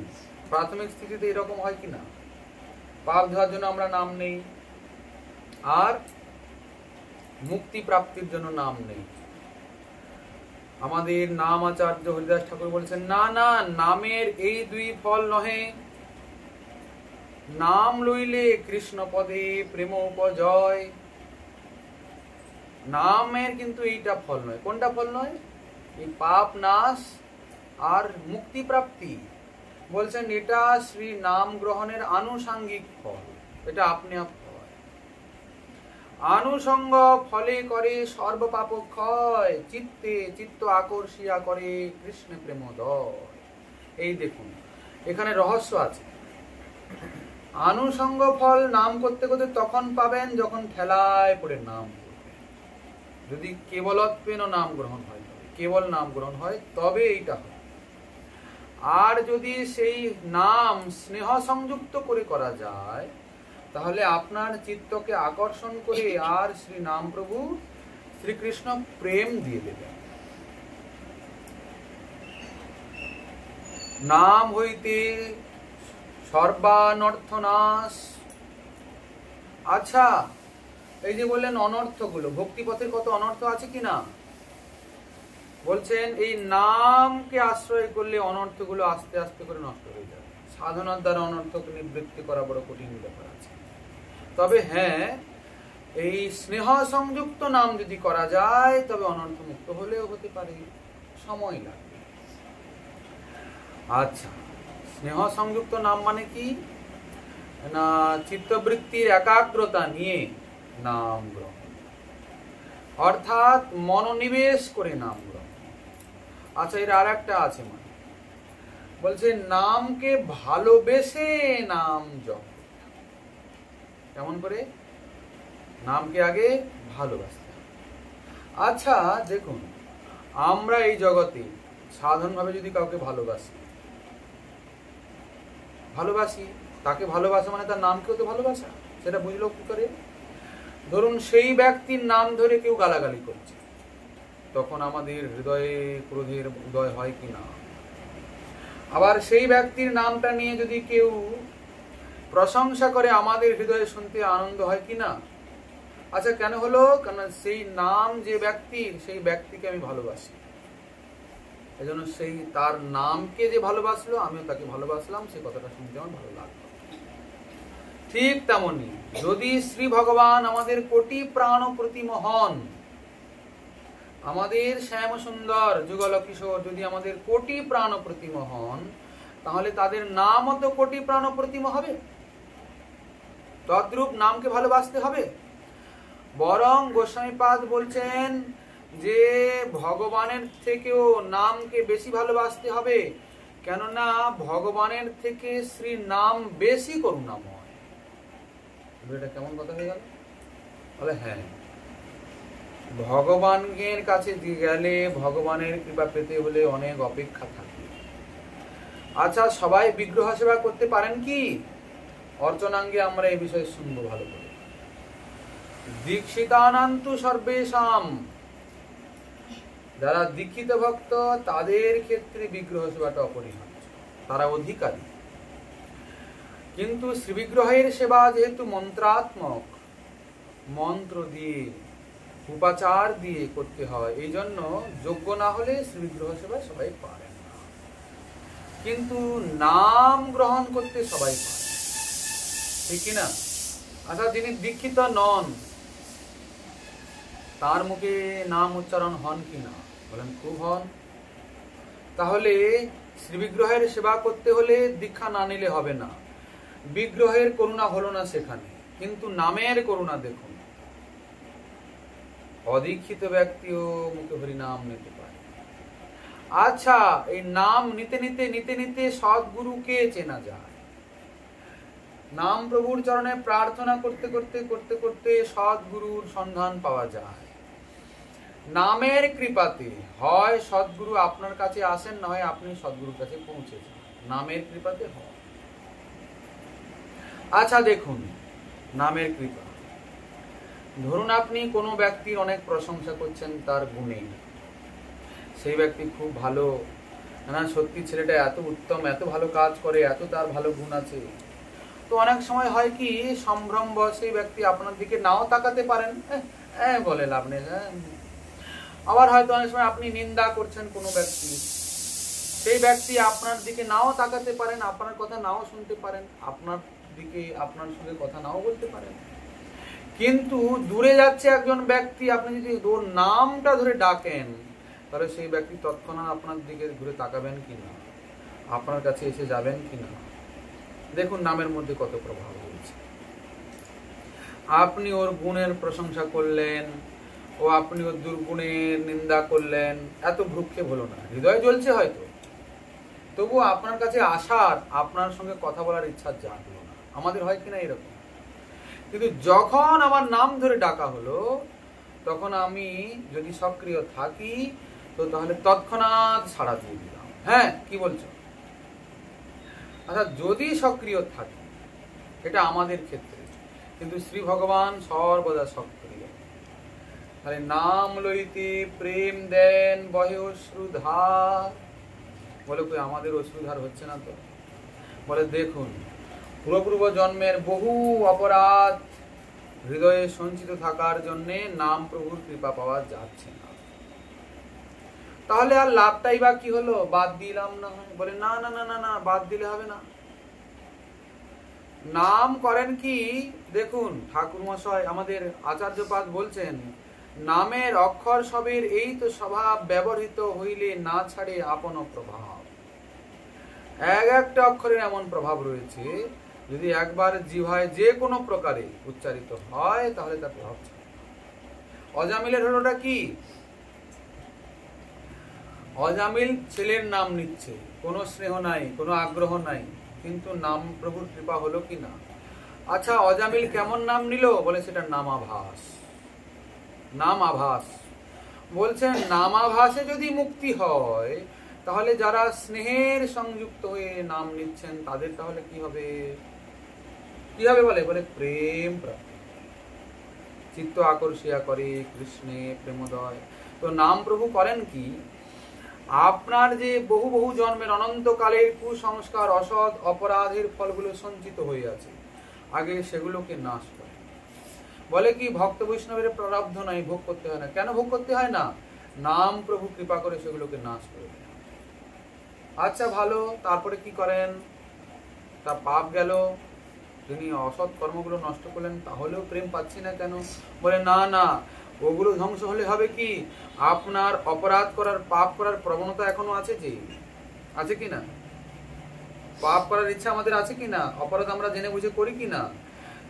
প্রাথমিক স্থিতিতে এরকম হয় কিনা? পাপ ধোয়ার জন্য আমরা নাম নেই, আর মুক্তি প্রাপ্তির জন্য নাম নেই। আমাদের নাম আচার্য হরিদাস ঠাকুর বলছেন না না, নামের এই দুই ফল নহে। নাম লইলে কৃষ্ণ পদে প্রেম উপজয়। নামের কিন্তু এইটা ফল নয়। কোনটা ফল নয়? এই পাপ নাশ আর মুক্তি প্রাপ্তি। বলছেন এটা শ্রী নাম গ্রহণের আনুষাঙ্গিক ফল, এটা আপনি আপ হয়। আনুষঙ্গ ফলে করে সর্বপাপ ক্ষয়, চিত্তে চিত্ত আকর্ষিয়া করে কৃষ্ণ প্রেমোদয়। এই দেখুন এখানে রহস্য আছে। আনুষঙ্গ ফল নাম করতে করতে তখন পাবেন যখন ঠেলায় পড়ে নাম করবেন। যদি কেবলত্বেন নাম গ্রহণ হয়, কেবল নাম গ্রহণ হয় তবে এইটা হয়। আর যদি সেই নাম স্নেহ সংযুক্ত করে করা যায় তাহলে আপনার চিত্তকে আকর্ষণ করে আর শ্রী নাম প্রভু শ্রীকৃষ্ণ প্রেম দিয়ে দেবেন। নাম হইতে সর্বানর্থ নাশ। আচ্ছা, এই যে বললেন অনর্থগুলো, ভক্তিপথের কত অনর্থ আছে কিনা, বলছেন এই নামকে আশ্রয় করলে অনর্থগুলো আস্তে আস্তে করে নষ্ট হয়ে যাবে। সাধনার দ্বারা অনর্থকে নিবৃত্তি করা বড় কঠিন ব্যাপার আছে। তবে হ্যাঁ, এই স্নেহ সংযুক্ত নাম যদি করা যায় তবে অনর্থ মুক্ত হলেও হতে পারে, সময় লাগবে। আচ্ছা, স্নেহ সংযুক্ত নাম মানে কি না, চিত্তবৃত্তির একাগ্রতা নিয়ে নাম গ্রহণ, অর্থাৎ মনোনিবেশ করে নাম গ্রহণ। আচ্ছা, এর আর একটা আছে, মানে বলছে নামকে ভালোবেসে নাম জপ। কেমন করে? নামকে আগে ভালোবাসতে। আচ্ছা দেখুন, আমরা এই জগতে সাধারণভাবে যদি কাউকে ভালোবাসি, তাকে ভালোবাসা মানে তার নামকেও তো ভালোবাসা, সেটা বুঝলো কি করে? ধরুন সেই ব্যক্তির নাম ধরে কেউ গালাগালি করছে, তখন আমাদের হৃদয়ে ক্রোধের উদয় হয় কি না? আবার সেই ব্যক্তির নামটা নিয়ে যদি কেউ প্রশংসা করে আমাদের হৃদয়ে শুনতে আনন্দ হয় কি না? আচ্ছা, কেন হলো? কারণ সেই নাম যে ব্যক্তির, সেই ব্যক্তিকে আমি ভালোবাসি, এজন্য সেই তার নামকে যে ভালোবাসলো আমিও তাকে ভালোবাসলাম, সেই কথাটা শুনতে আমার ভালো লাগলো। ঠিক তেমনি যদি শ্রী ভগবান আমাদের কোটি প্রাণ প্রতিম হন, আমাদের শ্যাম সুন্দর যুগল কিশোর যদি আমাদের কোটি প্রাণ প্রতিম হন, তাহলে তাদের নামও তো কোটি প্রাণ প্রতিম হবে। তদ্রূপ নামকে ভালোবাসতে হবে। বরং গোস্বামীপাদ বলছেন যে ভগবানের থেকেও নামকে বেশি ভালোবাসতে হবে, কেননা ভগবানের থেকে শ্রী নাম বেশি করুণাময়। এটা কেমন কথা হয়ে গেল? বলে হ্যাঁ, ভগবানের কাছে গেলে ভগবানের কৃপা পেতে হলে অনেক অপেক্ষা থাকে। আচ্ছা, সবাই বিগ্রহ সেবা করতে পারেন কি? অর্চনাঙ্গে আমরা এই বিষয়ে শুনবো ভালো করে। দীক্ষিতানান্তু সর্বেশাম, যারা দীক্ষিত ভক্ত তাদের ক্ষেত্রে বিগ্রহ সেবাটা অপরিহার্য, তারা অধিকারী। কিন্তু শ্রী বিগ্রহের সেবা যেহেতু মন্ত্রাত্মক, মন্ত্র দিয়ে উপাচার দিয়ে করতে হয়, এই জন্য যোগ্য না হলে শ্রী বিগ্রহ সেবা সবাই পারে না। কিন্তু নাম গ্রহণ করতে সবাই পারে, ঠিক কিনা? আচ্ছা, যিনি দীক্ষিত নন তার মুখে নাম উচ্চারণ হন কিনা? বলেন খুব হন। তাহলে শ্রী বিগ্রহের সেবা করতে হলে দীক্ষা না নিলে হবে না। বিগ্রহের করুণা হলো না সেখানে, কিন্তু নামের করুণা দেখুন। অদীক্ষিত ব্যক্তিও মুখে হরিনাম নিতে পারে। আচ্ছা, এই নাম নিতে নিতে নিতে নিতে সদ্গুরুকে চেনা যায়। নাম প্রভুর চরণে প্রার্থনা করতে করতে করতে করতে সদ্গুরুর সন্ধান পাওয়া যায়। নামের কৃপাতে হয় সদ্গুরু আপনার কাছে আসেন, না হয় আপনি সদ্গুরুর কাছে পৌঁছে যান, নামের কৃপাতে হয়। আচ্ছা দেখুন, নামের কৃপা, ধরুন আপনি কোনো ব্যক্তির অনেক প্রশংসা করছেন তার গুণে, সেই ব্যক্তি খুব ভালো, না সত্যি ছেলেটা এত উত্তম, এত ভালো কাজ করে, এত তার ভালো গুণ আছে। তো অনেক সময় হয় কি, সম্ভ্রম বয়সী ব্যক্তি আপনার দিকে নাও তাকাতে পারেন, বলে লাভ নেই। আবার হয়তো অনেক সময় আপনি নিন্দা করছেন কোনো ব্যক্তি, সেই ব্যক্তি আপনার দিকে নাও তাকাতে পারেন, আপনার কথা নাও শুনতে পারেন, আপনার দিকে আপনার সঙ্গে কথা নাও বলতে পারেন। কিন্তু দূরে যাচ্ছে একজন ব্যক্তি, আপনি যদি ওর নামটা ধরে ডাকেন, তাহলে সেই ব্যক্তি তৎক্ষণাৎ আপনার দিকে ঘুরে তাকাবেন কিনা, আপনার কাছে এসে যাবেন কিনা। দেখুন নামের মধ্যে কত প্রভাব রয়েছে। আপনি ওর গুণের প্রশংসা করলেন, ও আপনি ওর দুর্গুণের নিন্দা করলেন, এত ভ্রুক্ষেপ হলো না, হৃদয় জ্বলছে হয়তো, তবু আপনার কাছে আসার, আপনার সঙ্গে কথা বলার ইচ্ছা জাগলো না। আমাদের হয় কিনা এরকম? কিন্তু যখন আমার নাম ধরে ডাকা হলো, তখন আমি যদি সক্রিয় থাকি তো তাহলে তৎক্ষণাৎ সাড়া দিয়ে দিলাম। হ্যাঁ, কি বলছো? আচ্ছা, যদি সক্রিয় থাকি, এটা আমাদের ক্ষেত্রে, কিন্তু শ্রী ভগবান সর্বদা সক্রিয়। তাহলে নাম লইতে প্রেম দেন বহে অশ্রুধার, বলে কই আমাদের অসুবিধার হচ্ছে না তো? বলে দেখুন, পূর্ব জন্মের বহু অপরাধ হৃদয়ে সঞ্চিত থাকার জন্যে নাম প্রভুর কৃপা পাওয়া যাচ্ছে না। তাহলে আর লাভটাই বা কি হলো? বাদ দিলাম না হয়? বলে না না না না না, বাদ দিলে হবে না। নাম করেন কি, দেখুন ঠাকুর মশাই আমাদের আচার্যপাদ বলছেন, নামের অক্ষর সবের এই তো স্বভাব, ব্যবহৃত হইলে না ছাড়ে আপন প্রভাব। এক একটা অক্ষরের এমন প্রভাব রয়েছে, যদি একবার জিহ্বায় যে কোনো প্রকারে উচ্চারিত হয় তাহলে তার প্রভাব ছাড়ে। অজামিলের হলোটা কি? অজামিল ছেলের নাম নিচ্ছে, কোনো স্নেহ নাই, কোনো আগ্রহ নাই, কিন্তু নাম প্রভুর কৃপা হলো কি না? আচ্ছা, অজামিল কেমন নাম নিল? বলে সেটা নামাভাস। নামাভাস বলছেন, নামাভাসে যদি মুক্তি হয় তাহলে যারা স্নেহের সংযুক্ত হয়ে নাম নিচ্ছেন তাদের তাহলে কি হবে? কি হবে বলে? বলে প্রেম প্রাপ্তি, চিত্ত আকর্ষিয়া করে কৃষ্ণে প্রেমোদয়। তো নাম প্রভু করেন কি, আপনার যে বহু বহু জন্মের অনন্তকালের কুসংস্কার, অসৎ অপরাধের ফলগুলো সঞ্চিত হয়ে আছে, আগে সেগুলোকে নাশ করে। বলে কি, ভক্ত বৈষ্ণবের প্রারব্ধ নাই, ভোগ করতে হয় না। কেন ভোগ করতে হয় না? নাম প্রভু কৃপা করে সেগুলোকে নাশ করে দেয়। আচ্ছা ভালো, তারপরে কি করেন? তা পাপ গেল, তিনি অসৎ কর্মগুলো নষ্ট করলেন, তাহলেও প্রেম পাচ্ছি না কেন? বলে না না, ওগুলো ধ্বংস হলে হবে কি, আপনার অপরাধ করার, পাপ করার প্রবণতা এখনো আছে। যে আছে কি না? পাপ করার ইচ্ছা আমাদের আছে কি না? অপরাধ আমরা জেনে বুঝে করি কি না?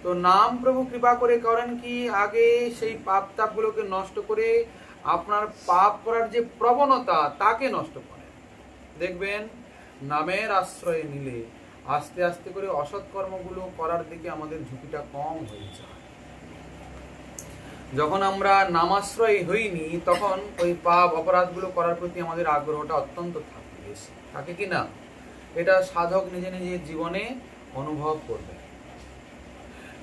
তো নাম প্রভু কৃপা করে করেন কি, আগে সেই পাপ তাপ গুলোকে নষ্ট করে আপনার পাপ করার যে প্রবণতা তাকে নষ্ট করেন। দেখবেন নামের আশ্রয় নিলে আস্তে আস্তে করে অসৎ কর্মগুলো করার দিকে আমাদের ঝুঁকিটা কম হয়ে যায়। যখন আমরা নামাশ্রয় হইনি তখন ওই পাপ অপরাধগুলো করার প্রতি আমাদের আগ্রহটা অত্যন্ত থাকে, বেশি থাকে কি না? এটা সাধক নিজে নিজের জীবনে অনুভব করবে।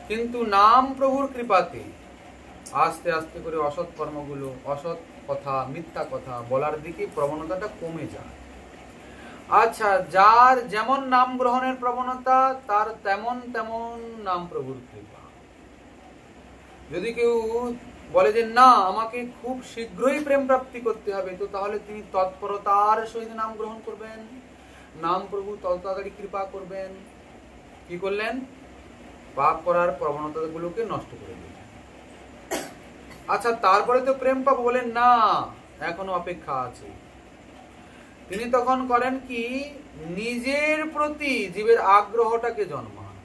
কিন্তু নাম প্রভুর কৃপাতে আস্তে আস্তে করে অসৎ কর্মগুলো, অসৎ কথা, মিথ্যা কথা বলার দিকে প্রবণতাটা কমে যায়। আচ্ছা, যার যেমন নাম গ্রহণের প্রবণতা তার তেমন তেমন নাম প্রভুর কৃপা। যদি কেউ বলে যে না আমাকে খুব শীঘ্রই প্রেম প্রাপ্তি করতে হবে, তো তাহলে তিনি তৎপরতার সহিত নাম গ্রহণ করবেন, নাম প্রভু তত তাড়াতাড়ি কৃপা করবেন। কি করলেন? পাপ করার প্রবণতাগুলোকে নষ্ট করে দিলেন। আচ্ছা, তারপরে তো প্রেম পাবো, বলেন না, এখনো অপেক্ষা আছে। তিনি তখন করেন কি, নিজের প্রতি জীবের আগ্রহটাকে জন্মান।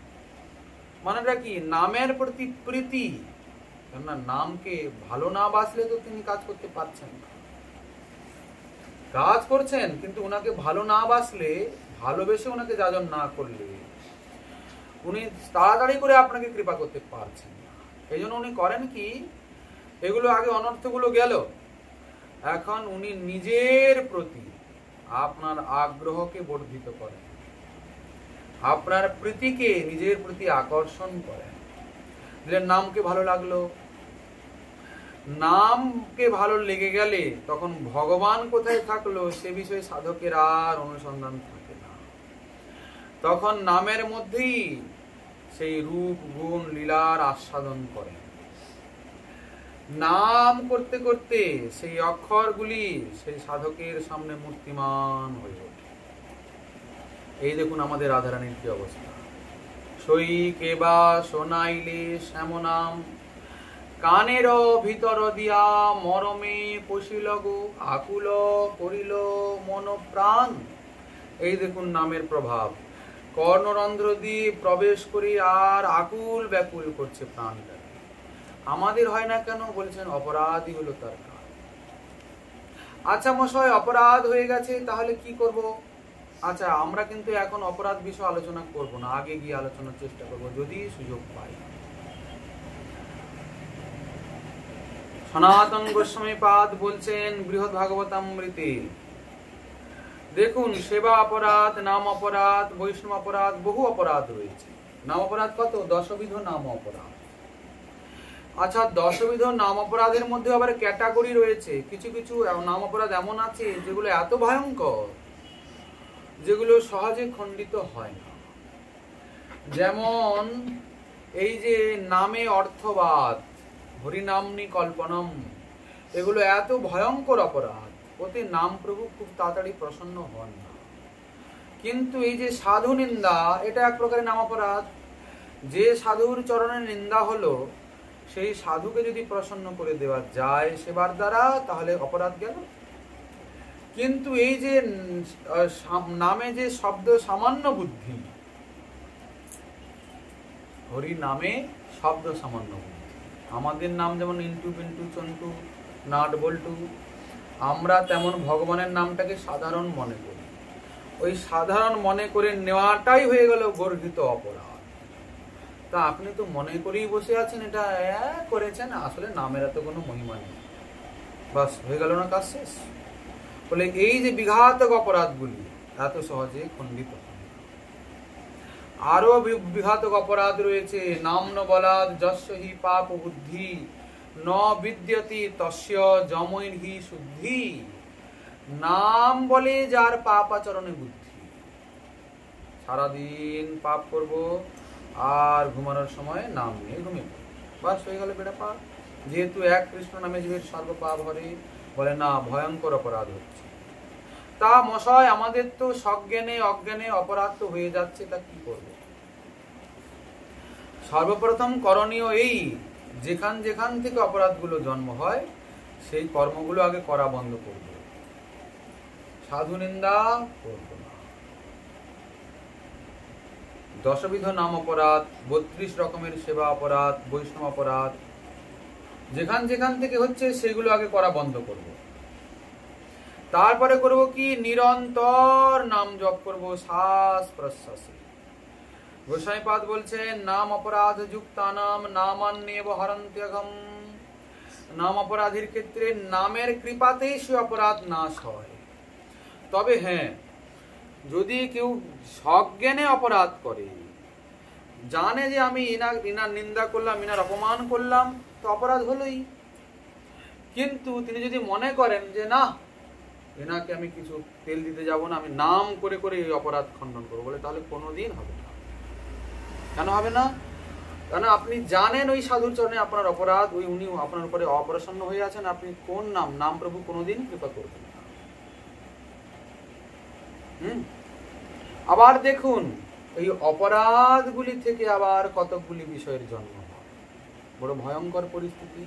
মানেটা কি? নামের প্রতি প্রীতি। কেননা নামকে ভালো না বাসলে তো তিনি কাজ করতে পারছেন না। কাজ করছেন কিন্তু ওনাকে ভালো না বাসলে, ভালোবেসে ওনাকে যাজন না করলে উনি তাড়াতাড়ি করে আপনাকে কৃপা করতে পারছেন না। এই জন্য উনি করেন কি, এগুলো আগে অনর্থগুলো গেল, এখন উনি নিজের প্রতি আপনার আগ্রহকে বর্ধিত করেন, আপনার প্রীতিকে নিজের প্রতি আকর্ষণ করেন। দিলেন নামকে ভালো লাগলো, নামকে ভালো লেগে গেলে তখন ভগবান কোথায় থাকলো সে বিষয়ে সাধকের আর অনুসন্ধান থাকে না। তখন নামের মধ্যেই সেই রূপ গুণ লীলার আস্বাদন করেন। নাম করতে করতে সেই অক্ষরগুলি সেই সাধকের সামনে মূর্তিমান হয়ে ওঠে। এই দেখুন আমাদের রাধারানীর কি অবস্থা। সই কেবা শোনাইলে শ্যাম নাম, কানের ভিতর দিয়া মরমে পশিল গো, আকুল করিল মন প্রাণ। এই দেখুন নামের প্রভাব, কর্ণরন্ধ্র দিয়ে প্রবেশ করে আর আকুল ব্যাকুল করছে প্রাণটা। আমাদের হয় না কেন? বলছেন অপরাধী হলো তার কাজ। আচ্ছা মশাই, অপরাধ হয়ে গেছে, তাহলে কি করব? আচ্ছা, আমরা কিন্তু এখন অপরাধ বিষয়ে আলোচনা করব না, আগে গিয়ে আলোচনার চেষ্টা করব যদি সুযোগ পাই। সনাতন গোস্বামী পাদ বলছেন বৃহৎ ভাগবতামৃতে, দেখুন সেবা অপরাধ, নাম অপরাধ, বৈষ্ণব অপরাধ, বহু অপরাধ রয়েছে। নাম অপরাধ কত? 10 বিধ নাম অপরাধ। আচ্ছা, 10 বিধ নাম অপরাধের মধ্যে আবার ক্যাটাগরি রয়েছে। কিছু কিছু নাম অপরাধ এমন আছে যেগুলো এত ভয়ঙ্কর যেগুলো সহজে খণ্ডিত হয় না। যেমন এই যে নামে অর্থবাদ, হরিনামনি কল্পনম, এগুলো এত ভয়ঙ্কর অপরাধ, ওতে নাম প্রভু খুব তাড়াতাড়ি প্রসন্ন হন না। কিন্তু এই যে সাধু নিন্দা, এটা এক প্রকারের নাম অপরাধ। যে সাধুর চরণে নিন্দা হলো, সেই সাধুকে যদি প্রসন্ন করে দেওয়া যায় সেবার দ্বারা, তাহলে অপরাধ গেল। কিন্তু এই যে নামে যে শব্দ সামান্য বুদ্ধি, হরি নামে শব্দ সামান্য বুদ্ধি। আমাদের নাম যেমন ইন্টু পিন্টু চন্টু নাট বল্টু, আমরা তেমন ভগবানের নামটাকে সাধারণ মনে করি। ওই সাধারণ মনে করে নেওয়াটাই হয়ে গেল গর্হিত অপরাধ। তা আপনি তো মনে করেই বসে আছেন এটা করেছেন, আসলে নামের এত কোনো মহিমা নেই, বাস হয়ে গেল না কাজ শেষ। বলে এই যে বিঘাতক অপরাধগুলি এত সহজে খণ্ডিত হয়। আরো বিঘাতক অপরাধ রয়েছে। নাম ন বলাদ যস্য হি পাপ বুদ্ধি ন বিদ্যতি তস্য যমৈন হি শুদ্ধি। নাম বলে যার পাপ আচরণে বুদ্ধি, সারাদিন পাপ করব আর ঘুমানোর সময় নাম নিয়ে ঘুমিয়ে পড়ব, বাস হয়ে গেল বেটা পাপ। যেহেতু এক কৃষ্ণ নামে জীবের সর্ব পাপ হরে, বলে না ভয়ঙ্কর অপরাধ হচ্ছে। তা মশাই আমাদের তো সজ্ঞানে অজ্ঞানে অপরাধ তো হয়ে যাচ্ছে, তা কি করব? সর্বপ্রথম করণীয় এই, যেখান যেখান থেকে অপরাধগুলো জন্ম হয় সেই কর্মগুলো আগে করা বন্ধ করব। সাধু নিন্দা করব না। দশবিধ নাম অপরাধ, 32 রকমের সেবা অপরাধ, বৈষ্ণব অপরাধ, যেখান যেখান থেকে হচ্ছে সেগুলো আগে করা বন্ধ করব। তারপরে করব কি, নিরন্তর নাম জপ করব শ্বাস প্রশ্বাসে। গোসাইপাদ বলছেন নাম অপরাধ যুক্তানাম নামান্যেব হরন্ত্যঘম। নাম অপরাধীর ক্ষেত্রে নামের কৃপাতেই সে অপরাধ নাশ হয়। তবে হ্যাঁ, যদি কেউ সজ্ঞানে অপরাধ করে, জানে যে আমি ইনার নিন্দা করলাম, ইনার অপমান করলাম, তো অপরাধ হলোই। কিন্তু তিনি যদি মনে করেন যে না, এনাকে আমি কিছু তেল দিতে যাব না, আমি নাম করে করে এই অপরাধ খণ্ডন করবো, বলে তাহলে কোনোদিন হবে না। কেন হবে না? কারণ আপনি জানেন ওই সাধুর চরণে আপনার অপরাধ, ওই উনি আপনার উপরে অপ্রসন্ন হয়ে আছেন, আপনি কোন নাম প্রভু কোনোদিন কৃপা করবেন না। আবার দেখুন, এই অপরাধগুলি থেকে আবার কতকগুলি বিষয়ের জন্ম হয়, বড় ভয়ঙ্কর পরিস্থিতি।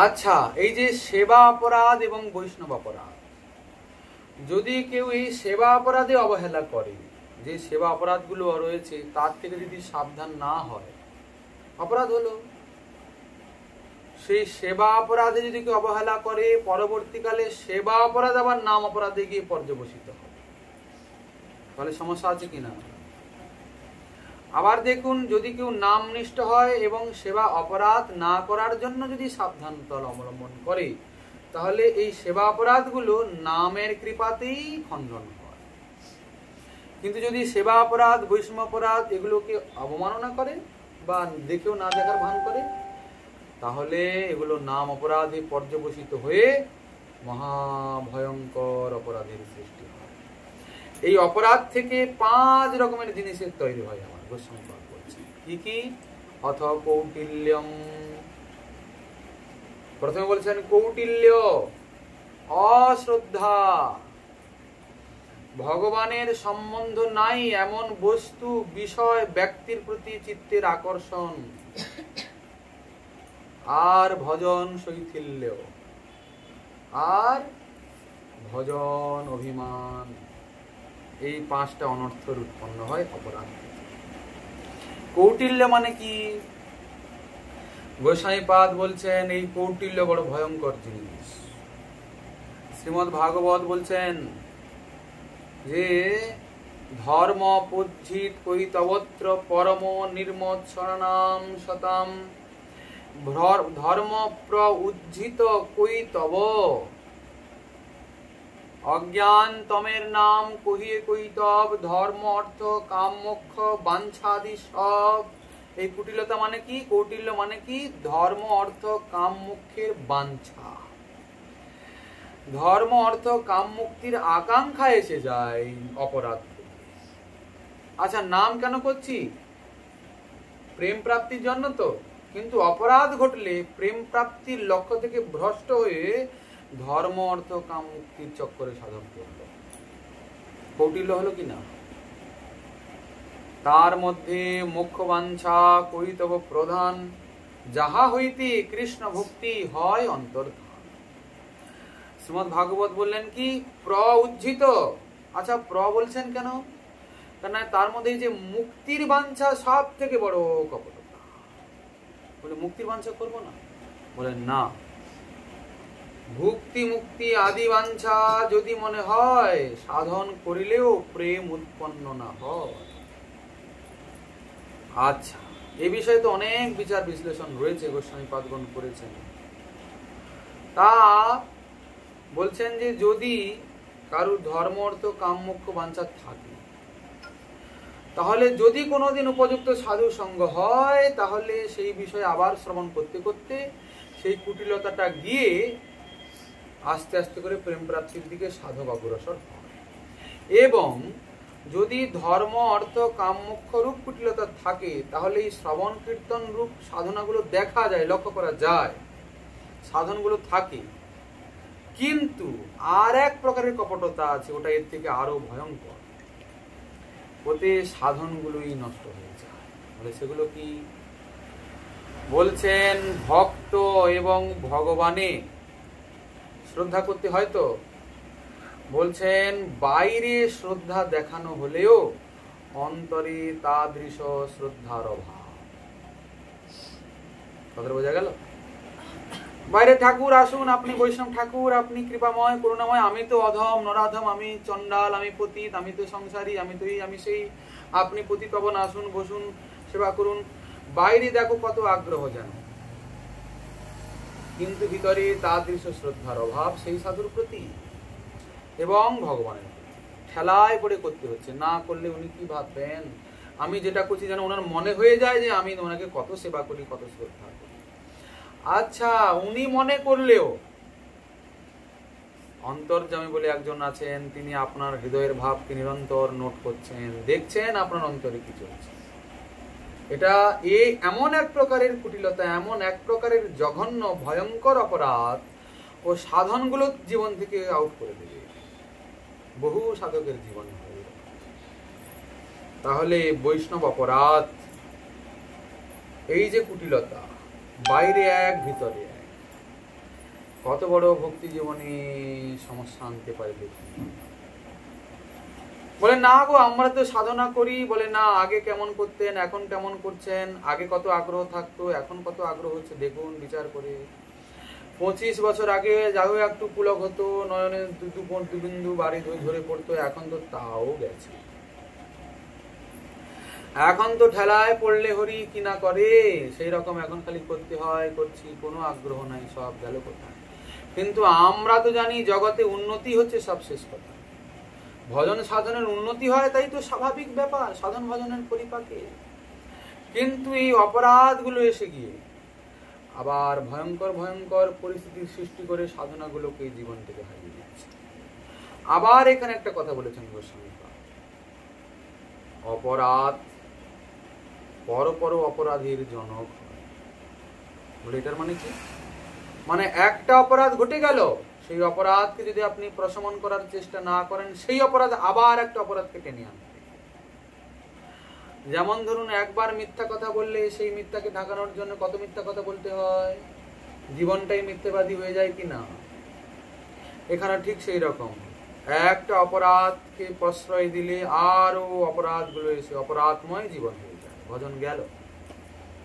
আচ্ছা, এই যে সেবা অপরাধ এবং বৈষ্ণব অপরাধ, যদি কেউ এই সেবা অপরাধে অবহেলা করে, যে সেবা অপরাধগুলো রয়েছে তার থেকে যদি সাবধান না হয়, অপরাধ হলো। সেই সেবা অপরাধে যদি কেউ অবহেলা করে, পরবর্তীকালে সেবা অপরাধ আবার নাম অপরাধে গিয়ে পর্যবসিত হবে, তাহলে সমস্যা আছে কিনা? আবার দেখুন, যদি কেউ নাম নিষ্ঠ হয় এবং সেবা অপরাধ না করার জন্য যদি সাবধানতা অবলম্বন করে, তাহলে এই সেবা অপরাধগুলো নামের কৃপাতেই খণ্ডন হয়। কিন্তু যদি সেবা অপরাধ, বৈষ্ণব অপরাধ এগুলোকে অবমাননা করে বা দেখেও না দেখার ভান করে, তাহলে এগুলো নাম অপরাধে পর্যবসিত হয়ে মহাভয়ঙ্কর অপরাধের সৃষ্টি হয়। এই অপরাধ থেকে 5 রকমের জিনিসের তৈরি হয়। আমার গোস্বামীপাদ বলছি কি কি? অথ কৌটিল্যম। প্রথমে বলছেন কৌটিল্য, অশ্রদ্ধা, ভগবানের সম্বন্ধ নাই এমন বস্তু, বিষয়, ব্যক্তির প্রতি চিত্তের আকর্ষণ, আর ভজন শৈথিল্য, আর ভজন অভিমান। এই 5টা অনর্থের উৎপন্ন হয় অপরাধ। কৌটিল্য মানে কি? গোসাইপাদ বলছেন এই কৌটিল্য বড় ভয়ঙ্কর জিনিস। শ্রীমদ্ ভাগবত বলছেন যে ধর্ম পজ্জিত কৈতবত্র পরম নির্মৎসরণাম শতাম। ধর্ম প্রউজ্জিত কৈতব, অজ্ঞান তমের নাম কহিয়ে কৈতব। ধর্ম অর্থ কাম মোক্ষ বাঞ্ছাদি সব। এই কুটিলতা মানে কি? কৌটিল্য মানে কি? ধর্ম অর্থ কাম মোক্ষের বাঞ্ছা। ধর্ম অর্থ কাম মুক্তির আকাঙ্ক্ষা এসে যায় অপরাধ। আচ্ছা, নাম কেন করছি? প্রেম প্রাপ্তির জন্য তো। কিন্তু অপরাধ ঘটলে প্রেম প্রাপ্তির লক্ষ্য থেকে ভ্রষ্ট হয়ে ধর্ম অর্থ কাম মুক্তির চক্করে সাধন করল। কৌটিল্য হলো কি না? তার মধ্যে মুখ্য বাঞ্ছা করিতব প্রধান, যাহা হইতে কৃষ্ণ ভক্তি হয় অন্তর্ধান। শ্রীমদ্ ভাগবত বললেন কি প্র উজ্জিত। আচ্ছা, প্র বলছেন কেন? কেন তার মধ্যে যে মুক্তির বাঞ্ছা সব থেকে বড় কপটতা। বলে মুক্তির বাঞ্ছা করবো না? বলে না, ভুক্তি মুক্তি আদি বাঞ্ছা যদি মনে হয়, সাধন করিলেও প্রেম উৎপন্ন না হয়। আচ্ছা, এ বিষয়ে তো অনেক বিচার বিশ্লেষণ রয়েছে, গোস্বামী পাদগণ করেছেন। তা বলছেন যে যদি কারুর ধর্ম অর্থ কাম মোক্ষ বাঞ্ছা থাকে, তাহলে যদি কোনোদিন উপযুক্ত সাধু সঙ্গ হয়, তাহলে সেই বিষয়ে আবার শ্রবণ করতে করতে সেই কুটিলতাটা গিয়ে আস্তে আস্তে করে প্রেম প্রাপ্তির দিকে সাধক অগ্রসর হয়। এবং যদি ধর্ম অর্থ কাম মোক্ষ রূপ কুটিলতা থাকে, তাহলে এই শ্রবণ কীর্তন রূপ সাধনাগুলো দেখা যায়, লক্ষ্য করা যায়, সাধনগুলো থাকে। কিন্তু আর এক প্রকারের কপটতা আছে, ওটা এর থেকে আরো ভয়ঙ্কর। ওতে সাধনগুলোই নষ্ট হয়ে যায়। বলে সেগুলো কি? বলছেন ভক্ত এবং ভগবানে শ্রদ্ধা করতে হয় তো। বলছেন বাইরে শ্রদ্ধা দেখানো হলেও অন্তরে তাদৃশ শ্রদ্ধার অভাব। কথা বোঝা গেল? বাইরে ঠাকুর আসুন, আপনি বৈষ্ণব ঠাকুর, আপনি কৃপাময় করুণাময়, আমি তো অধম নরাধম, আমি চণ্ডাল, আমি পতিত, আমি তো সংসারী, আমি তো এই, আমি সেই, আপনি পতিত পাবন, আসুন বসুন সেবা করুন। বাইরে দেখো কত আগ্রহ যেন, কিন্তু ভিতরে তাদৃশ শ্রদ্ধার অভাব সেই সাধুর প্রতি এবং ভগবানের প্রতি। ঠেলায় পড়ে করতে হচ্ছে, না করলে উনি কি ভাববেন? আমি যেটা করছি যেন ওনার মনে হয়ে যায় যে আমি ওনাকে কত সেবা করি, কত শ্রদ্ধা করি। আচ্ছা, উনি মনে করলেও অন্তর্যামী বলে একজন আছেন, তিনি আপনার হৃদয়ের ভাবকে নিরন্তর নোট করছেন, দেখছেন আপনার অন্তরে কি চলছে। এটা এমন এক প্রকারের কুটিলতা, এমন এক প্রকারের জঘন্য ভয়ঙ্কর অপরাধ, ও সাধনগুলো জীবন থেকে আউট করে দেবে, বহু সাধকের জীবন হবে। তাহলে বৈষ্ণব অপরাধ, এই যে কুটিলতা, বাইরে এক ভিতরে এক, কত বড় ভক্তি জীবনে সমস্যা আনতে পারে দেখুন। বলে না গো, আমরা তো সাধনা করি। বলে না, আগে কেমন করতেন, এখন কেমন করছেন? আগে কত আগ্রহ থাকতো, এখন কত আগ্রহ হচ্ছে দেখুন, বিচার করে। 25 বছর আগে যাও একটু পুলক হতো, নয়নে দু বিন্দু বাড়ি ঝরে পড়তো, এখন তো তাও গেছে। এখন তো ঠেলায় পড়লে হরি কিনা করে, সেই রকম এখন খালি করতে হয়, করছি, কোনো আগ্রহ নাই, সব গেল কোথায়। কিন্তু আমরা তো জানি জগতে উন্নতি হচ্ছে সব শেষ কথা। ভজন সাধনের উন্নতি হয়, তাই তো স্বাভাবিক ব্যাপার, সাধন ভজনের পরিপাকে। কিন্তু এই অপরাধগুলো এসে গিয়ে আবার ভয়ঙ্কর ভয়ঙ্কর পরিস্থিতির সৃষ্টি করে সাধনাগুলোকে জীবন থেকে হারিয়ে দিচ্ছে। আবার এখানে একটা কথা বলেছেন গোস্বামী, অপরাধ পর অপরাধীর জনক হয়। বলে এটার মানে কি? মানে একটা অপরাধ ঘটে গেল, সেই অপরাধকে যদি আপনি প্রশমন করার চেষ্টা না করেন, সেই অপরাধ আবার একটা অপরাধকে টেনে আনবে। যেমন ধরুন, একবার মিথ্যা কথা বললে সেই মিথ্যাকে ঢাকানোর জন্য কত মিথ্যা কথা বলতে হয়, জীবনটাই মিথ্যাবাদী হয়ে যায় কিনা। এখানে ঠিক সেই রকম, একটা অপরাধকে প্রশ্রয় দিলে আরো অপরাধগুলো এসে অপরাধময় জীবন হয়ে যায়, ভজন গেল।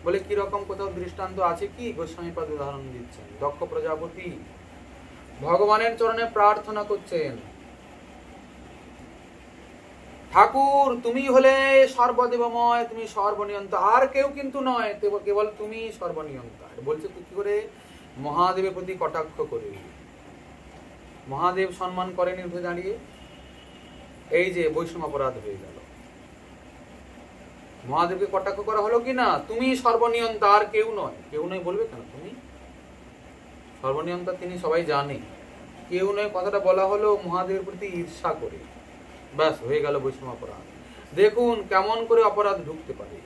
বলে কি রকম কোথাও দৃষ্টান্ত আছে কি? গোস্বামীপাদ উদাহরণ দিচ্ছেন। দক্ষ প্রজাপতি ভগবানের চরণে প্রার্থনা করছেন, ঠাকুর তুমি হলে সর্বদেবময়, তুমি সর্বনিয়ন্তা, আর কেউ কিন্তু নয়, কেবল তুমি সর্বনিয়ন্তা। বলছে কি করে? মহাদেবের প্রতি কটাক্ষ করে। মহাদেব সম্মান করেনি উঠে দাঁড়িয়ে, এই যে বৈষ্ণব অপরাধ হয়ে গেল। মহাদেবকে কটাক্ষ করা হলো কি না? তুমি সর্বনিয়ন্তা, আর কেউ নয়। কেউ নয় বলবে কেন? তুমি সর্বনিয়ন্তা, তিনি সবাই জানে। কেউ নয়, কথাটা বলা হলো মহাদেবের প্রতি ঈর্ষা করে। ব্যাস, হয়ে গেল বৈষ্ণব অপরাধ। দেখুন কেমন করে অপরাধ ঢুকতে পারে।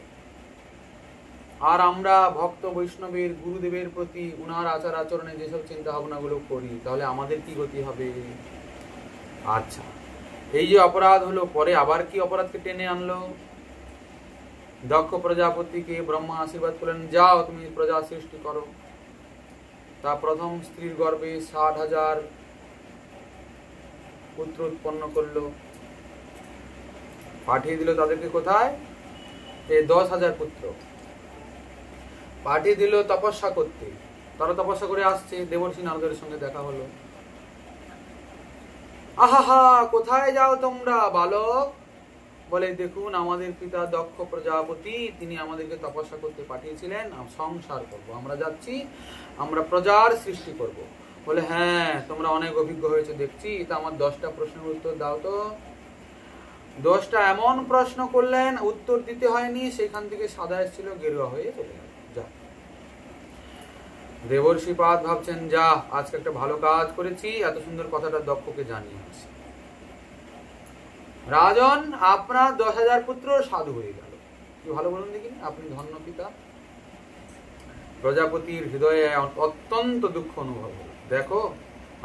আর আমরা ভক্ত বৈষ্ণবের গুরুদেবের প্রতি উনার আচার আচরণে যেসব চিন্তা ভাবনাগুলো করি, তাহলে আমাদের কি গতি হবে? আচ্ছা, এই যে অপরাধ হলো, পরে আবার কি অপরাধকে টেনে আনলো? দক্ষ প্রজাপতিকে ব্রহ্মা আশীর্বাদ করলেন, যাও তুমি প্রজা সৃষ্টি করো। তা প্রথম স্ত্রীর গর্ভে 60,000 পুত্র উৎপন্ন করলো, পাঠিয়ে দিল তাদেরকে কোথায়? এই 10,000 পুত্র পাঠিয়ে দিল তপস্যা করতে। তারা তপস্যা করে আসছে, দেবর্ষি নারদের সঙ্গে দেখা হলো। আহা, কোথায় যাও তোমরা বালক? বলে, দেখুন আমাদের পিতা দক্ষ প্রজাপতি, তিনি আমাদেরকে তপস্যা করতে পাঠিয়েছিলেন, সংসার করব, আমরা যাচ্ছি, আমরা প্রজার সৃষ্টি করব। বলে, হ্যাঁ তোমরা অনেক অভিজ্ঞ হয়েছে দেখছি, তা আমার 10টা প্রশ্নের উত্তর দাও তো। 10টা এমন প্রশ্ন করলেন, উত্তর দিতে হয়নি, সেখান থেকে সাদা এসেছিল, গেরুয়া হয়ে চলে গেল। যা, দেবর্ষি পাদ ভাবছেন, যা আজকে একটা ভালো কাজ করেছি, এত সুন্দর কথাটা দক্ষকে জানিয়ে আসি। রাজন, আপনার 10,000 পুত্র সাধু হয়ে গেল, কি ভালো বলুন দেখি, আপনি ধন্য পিতা। প্রজাপতির হৃদয়ে অত্যন্ত দুঃখ অনুভব হল, দেখো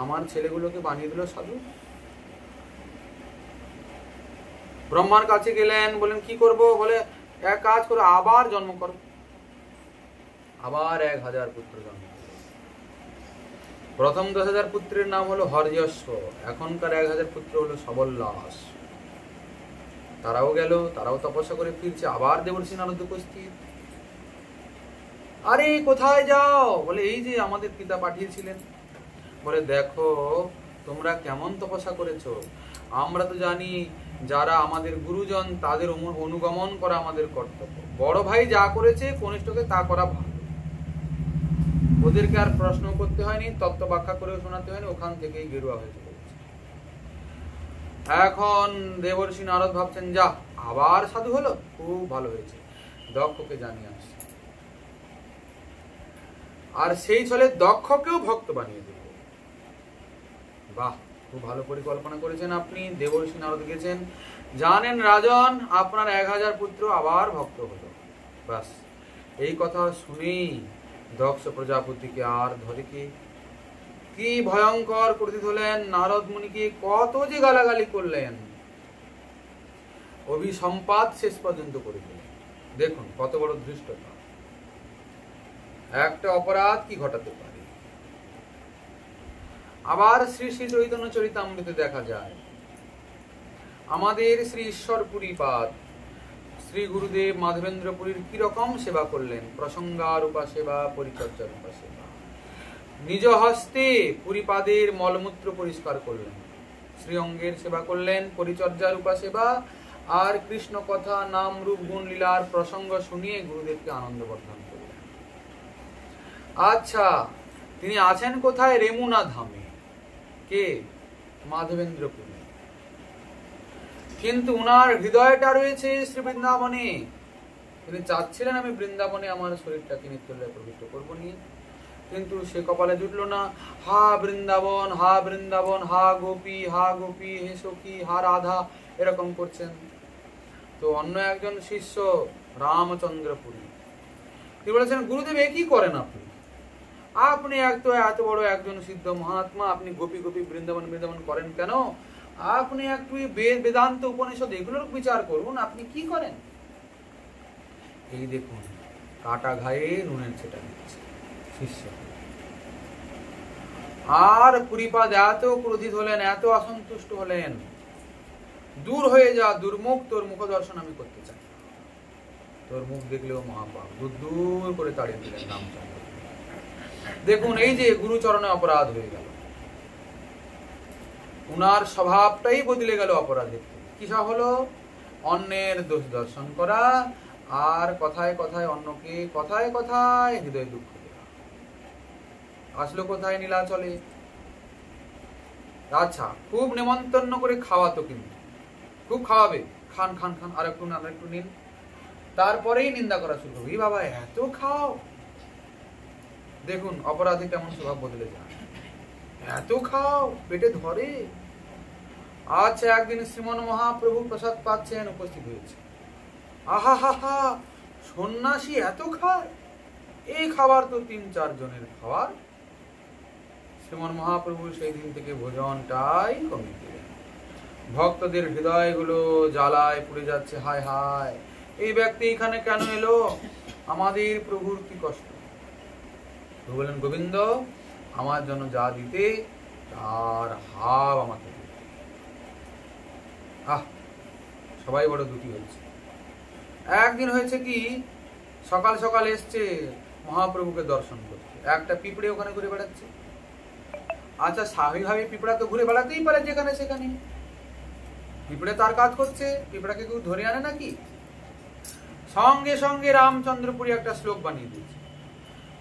আমার ছেলেগুলোকে বানিয়ে দিল সাধু। ব্রহ্মার কাছে গেলেন, বলেন কি করব? বলে, এক কাজ করো, আবার জন্ম করো। আবার 1,000 পুত্র জন্ম। প্রথম 10,000 পুত্রের নাম হলো হর্যস্ব, এখনকার 1,000 পুত্র হলো সবল্লাস। তারাও গেল, তারাও তপস্যা করে ফিরছে, আবার দেবর্ষি নারদ উপস্থিত। আরে কোথায় যাও? বলে, এই যে আমাদের পিতা পাঠিয়েছিলেন। বলে, দেখো তোমরা কেমন তপস্যা করেছো, আমরা তো জানি যারা আমাদের গুরুজন তাদের অনুগমন করা আমাদের কর্তব্য। বড় ভাই যা করেছে কনিষ্ঠকে তা করা ভালো, ওদেরকে আর প্রশ্ন করতে হয়নি, তত্ত্ব ব্যাখ্যা করেও শোনাতে হয়নি, ওখান থেকেই গেরুয়া হয়ে চলে গেছে। এখন দেবর্ষি নারদ ভাবছেন, যা আবার সাধু হলো, খুব ভালো হয়েছে, দক্ষকে জানিয়ে আসছে। আর সেই ছলে দক্ষকেও ভক্ত বানিয়ে দেব। বাহ, খুব ভালো পরিকল্পনা করেছেন আপনি। দেবর্ষি নারদ গেছেন, জানেন রাজন আপনার 1,000 পুত্র আবার ভক্ত হলো। বাস, এই কথা শুনেই দক্ষ প্রজাপতিকে আর ধরে কি ভয়ঙ্কর ক্রোধিত হলেন। নারদ মুনিকে কত যে গালাগালি করলেন, অভিসম্পাত শেষ পর্যন্ত করে দিলেন। দেখুন কত বড় ধৃষ্টতা, একটা অপরাধ কি ঘটাতে পারে। আবার শ্রী শ্রী চৈতন্য চরিতামৃতে দেখা যায়, আমাদের শ্রী ঈশ্বরপুরী পাদ শ্রী গুরুদেব মাধবেন্দ্রপুরীর কিরকম সেবা করলেন। প্রসঙ্গারূপা সেবা, পরিচর্যা রূপা সেবা। নিজ হস্তে পুরীপাদের মলমূত্র পরিষ্কার করলেন, শ্রীঅঙ্গের সেবা করলেন, পরিচর্যা রূপা সেবা, আর কৃষ্ণ কথা নাম রূপ গুণ লীলার প্রসঙ্গ শুনিয়ে গুরুদেবকে আনন্দবর্ধন করলেন। আচ্ছা, তিনি আছেন কোথায়? রেমুনা ধামে। কে? মাধবেন্দ্রপুরী। কিন্তু উনার হৃদয়টা রয়েছে শ্রী বৃন্দাবনে। তিনি চাচ্ছিলেন আমি বৃন্দাবনে আমার শরীরটাকে নিত্যলয়ে প্রবিষ্ট করবো নিয়ে, কিন্তু সে কপালে জুটলো না। হা বৃন্দাবন, হা বৃন্দাবন, হা গোপী, হা গোপী, হে সখী, হা রাধা, এরকম করছেন। তো অন্য একজন শিষ্য রামচন্দ্রপুরী, তিনি বলেছেন, গুরুদেব এ কি করেন আপনি? আপনি এত বড় একজন সিদ্ধ মহাত্মা, আপনি গোপী গোপী বৃন্দাবন বৃন্দাবন করেন কেন? আপনি একটু বেদান্ত উপনিষদ এগুলোর বিচার করুন, আপনি কি করেন? এই দেখুন, কাটা ঘায়ে নুনের ছেটা দিচ্ছে শিষ্য। আর পুরীপাদ এত ক্রোধিত হলেন, এত অসন্তুষ্ট হলেন, দূর হয়ে যা দুর্মুখ, তোর মুখ দর্শন আমি করতে চাই, তোর মুখ দেখলেও মহাপাপ। দূর দূর করে তাড়িয়ে দিলেন রামচন্দ্র। দেখুন, এই যে গুরুচরণে অপরাধ হয়ে গেল, উনার স্বভাবটাই বদলে গেল অপরাধের। কিসা হলো? অন্যের দোষ দর্শন করা, আর কথায় কথায় অন্যকে, কথায় কথায় হৃদয় দুঃখ দেওয়া। আসলো কোথায়? নীলাচলে। আচ্ছা, খুব নেমন্তন্ন করে খাওয়াতো, কিন্তু খুব খাওয়াবে, খান খান খান, আর একটু আর একটু নিন, তারপরেই নিন্দা করা শুরু হবে, বাবা এত খাও। দেখুন অপরাধী কেমন স্বভাব বদলে যায়। এত খাও, পেটে ধরে। আচ্ছা, একদিন শ্রীমন মহাপ্রভু প্রসাদ পাচ্ছেন, উপস্থিত হয়েছে। আহা হা হা, সন্ন্যাসী এত খায়, এই খাবার তো ৩-৪ জনের খাবার। শ্রীমন মহাপ্রভু সেই দিন থেকে ভোজনটাই কমিয়ে দিলেন। ভক্তদের হৃদয়গুলো জ্বালায় পুড়ে যাচ্ছে, হায় হায়, এই ব্যক্তি এখানে কেন এলো, আমাদের প্রভুর কি কষ্ট। প্রভু বলেন, গোবিন্দ, আমার জন্য যা দিতে তার হাফ আমাকে দিতে। সবাই বড় দুঃখী হচ্ছে। একদিন হয়েছে কি, সকাল সকাল এসছে মহাপ্রভুকে দর্শন করতে, একটা পিঁপড়ে ওখানে ঘুরে বেড়াচ্ছে। আচ্ছা, স্বাভাবিকভাবে পিঁপড়া তো ঘুরে বেড়াতেই পারে যেখানে সেখানে, পিঁপড়ে তার কাজ করছে, পিঁপড়াকে কেউ ধরে আনে নাকি? সঙ্গে সঙ্গে রামচন্দ্রপুরী একটা শ্লোক বানিয়ে দিয়েছে,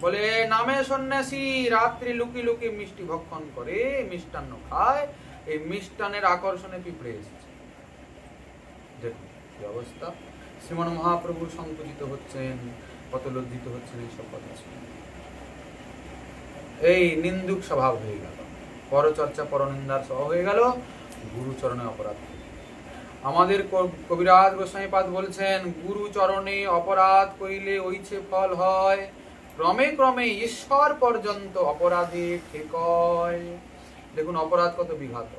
বলে, নামে সন্ন্যাসী রাত্রি লুকি লুকি মিষ্টি ভক্ষণ করে, মিষ্টান্ন খায়, এই মিষ্টানের আকর্ষণে পিঁপড়ে এসেছে। দেখুন কি অবস্থা। শ্রীমন মহাপ্রভু সংকুচিত হচ্ছেন, কত লজ্জিত হচ্ছেন এইসব কথা শুনে। এই নিন্দুক স্বভাব হয়ে গেল, পরচর্চা পরনিন্দার স্বভাব হয়ে গেল, গুরুচরণে অপরাধ। আমাদের কবিরাজ গোস্বামীপাদ বলছেন, গুরুচরণে অপরাধ করিলে ওইছে ফল হয়, ক্রমে ক্রমে ঈশ্বর পর্যন্ত অপরাধে ঠেকয়। দেখুন অপরাধ কত বিঘাত।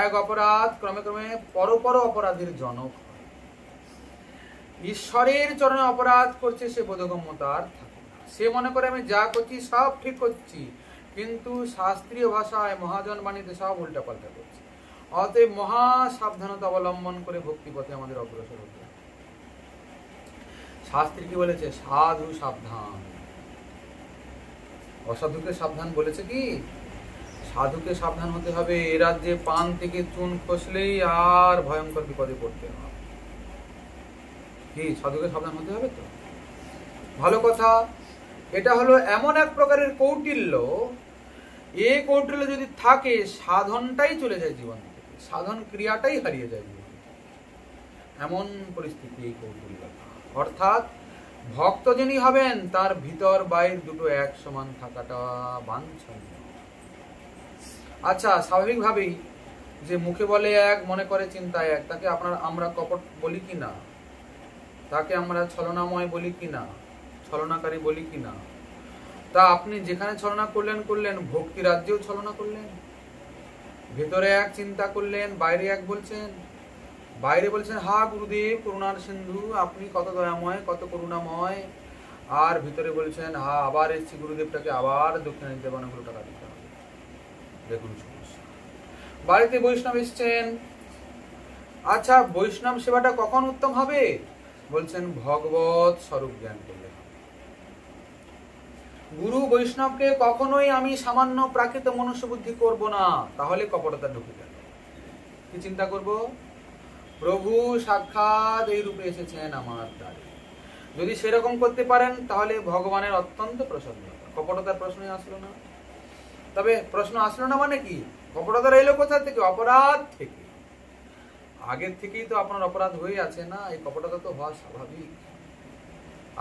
এক অপরাধ ক্রমে ক্রমে পরপর অপরাধের জনক হয়। ঈশ্বরের চরণে অপরাধ করছে, সে বোধগম্যতার থাকে না। সে মনে করে আমি যা করছি সব ঠিক করছি, কিন্তু শাস্ত্রীয় ভাষায় মহাজন বাণীতে সব উল্টা পাল্টা করছে। অতএব মহা সাবধানতা অবলম্বন করে ভক্তিপথে আমাদের অগ্রসর হতে হবে। শাস্ত্রী কি বলেছে? সাধু সাবধান, অসাধুকে সাবধান বলেছে কি? সাধুকে সাবধান হতে হবে। এ রাজ্যে পান থেকে চুন খসলেই আর ভয়ঙ্কর বিপদে পড়তে হবে। কি সাধুকে সাবধান হতে হবে তো? ভালো কথা। এটা হলো এমন এক প্রকারের কৌটিল্য, এই কৌটিল্য যদি থাকে সাধনটাই চলে যায় জীবন থেকে, সাধন ক্রিয়াটাই হারিয়ে যায় জীবন থেকে। এমন পরিস্থিতি এই কৌটিল্য। অর্থাৎ ভক্ত যিনি হবেন তার ভিতর বাইর দুটো এক সমান থাকাটা বাঞ্ছনীয়। আচ্ছা, স্বাভাবিকভাবেই যে মুখে বলে এক, মনে করে চিন্তায় এক, তাকে আমরা কপট বলি কিনা? তাকে আমরা ছলনাময় বলি কিনা? ছলনাকারী বলি কিনা? তা আপনি যেখানে ছলনা করলেন, ভক্তি রাজ্যেও ছলনা করলেন। ভেতরে এক চিন্তা করলেন, বাইরে এক বলছেন। বাইরে বলছেন, হা গুরুদেব করুণার সিন্ধু, আপনি কত দয়াময়, কত করুণাময়। আর ভিতরে বলছেন, হা আবার এসছি গুরুদেবটাকে আবার দক্ষিণা দিতে, অনেকগুলো টাকা দিতে হবে। দেখুন সমস্যা। বাড়িতে বৈষ্ণব এসছেন। আচ্ছা, বৈষ্ণব সেবাটা কখন উত্তম হবে? বলছেন ভগবত স্বরূপ জ্ঞান করলে। গুরু বৈষ্ণবকে কখনোই আমি সামান্য প্রাকৃত মনুষ্য বুদ্ধি করব না, তাহলে কপটতা ঢুকে গেল। কি চিন্তা করব? প্রভু সাক্ষাৎ এই রূপে এসেছেন আমার দ্বারে। যদি সেরকম করতে পারেন তাহলে ভগবানের অত্যন্ত প্রসন্নতা। কপটতার প্রশ্নই আসলো না। তবে প্রশ্ন আসলো না মানে কি? কপটতা এলো কোথা থেকে? অপরাধ থেকে। আগের থেকেই তো আপনার অপরাধ হয়ে আছে না, এই কপটতা তো হওয়া স্বাভাবিক।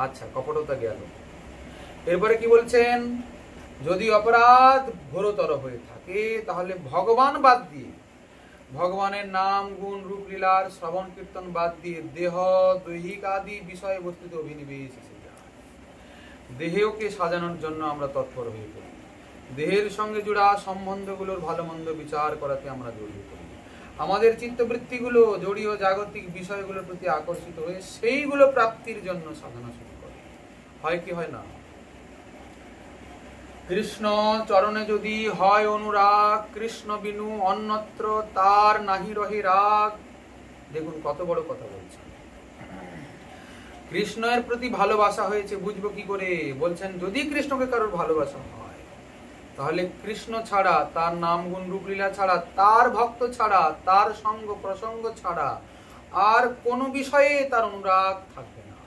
আচ্ছা, কপটতা গেল। এরপরে কি বলছেন? যদি অপরাধ ঘোরতর হয়ে থাকে তাহলে ভগবান বাদ দিয়ে, ভগবানের নাম গুণ রূপ লীলার শ্রবণ কীর্তন বাদ দিয়ে দেহ দৈহিক আদি বিষয় বস্তুতে অভিনিবেশ এসে যায়। দেহকে সাজানোর জন্য আমরা তৎপর হয়ে পড়ি। দেহের সঙ্গে জোড়া সম্বন্ধগুলোর ভালো মন্দ বিচার করাতে আমরা জড়িয়ে পড়ি। আমাদের চিত্তবৃত্তিগুলো জড়ীয় জাগতিক বিষয়গুলোর প্রতি আকর্ষিত হয়ে সেইগুলো প্রাপ্তির জন্য সাধনা শুরু করে। হয় কি হয় না? কৃষ্ণ চরণে যদি হয় অনুরাগ, কৃষ্ণ বিনু অন্যত্র তার নাহি রহে রাগ। দেখুন কত বড় কথা বলছেন। কৃষ্ণের প্রতি ভালোবাসা হয়েছে, বুঝবো কি করে? বলছেন যদি কৃষ্ণকে কারোর ভালোবাসা হয় তাহলে কৃষ্ণ ছাড়া, তার নাম গুণ রূপ লীলা ছাড়া, তার ভক্ত ছাড়া, তার সঙ্গ প্রসঙ্গ ছাড়া আর কোন বিষয়ে তার অনুরাগ থাকবে না।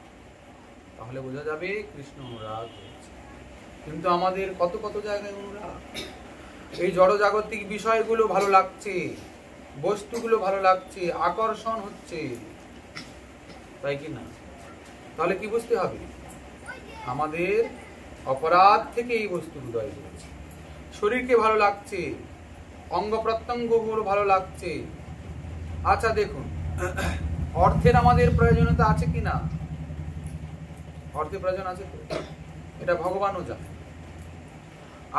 তাহলে বোঝা যাবে কৃষ্ণ অনুরাগ হয়েছে। কিন্তু আমাদের কত কত জায়গায় অনুরাগ। এই জড় জাগতিক বিষয়গুলো ভালো লাগছে, বস্তুগুলো ভালো লাগছে, আকর্ষণ হচ্ছে, তাই কি না? তাহলে কি বুঝতে হবে? আমাদের অপরাধ থেকে এই বস্তু উদয় হয়েছে। শরীরকে ভালো লাগছে, অঙ্গ প্রত্যঙ্গগুলো ভালো লাগছে। আচ্ছা দেখুন, অর্থের আমাদের প্রয়োজনীয়তা আছে কি না? অর্থের প্রয়োজন আছে তো, এটা ভগবানও জানে।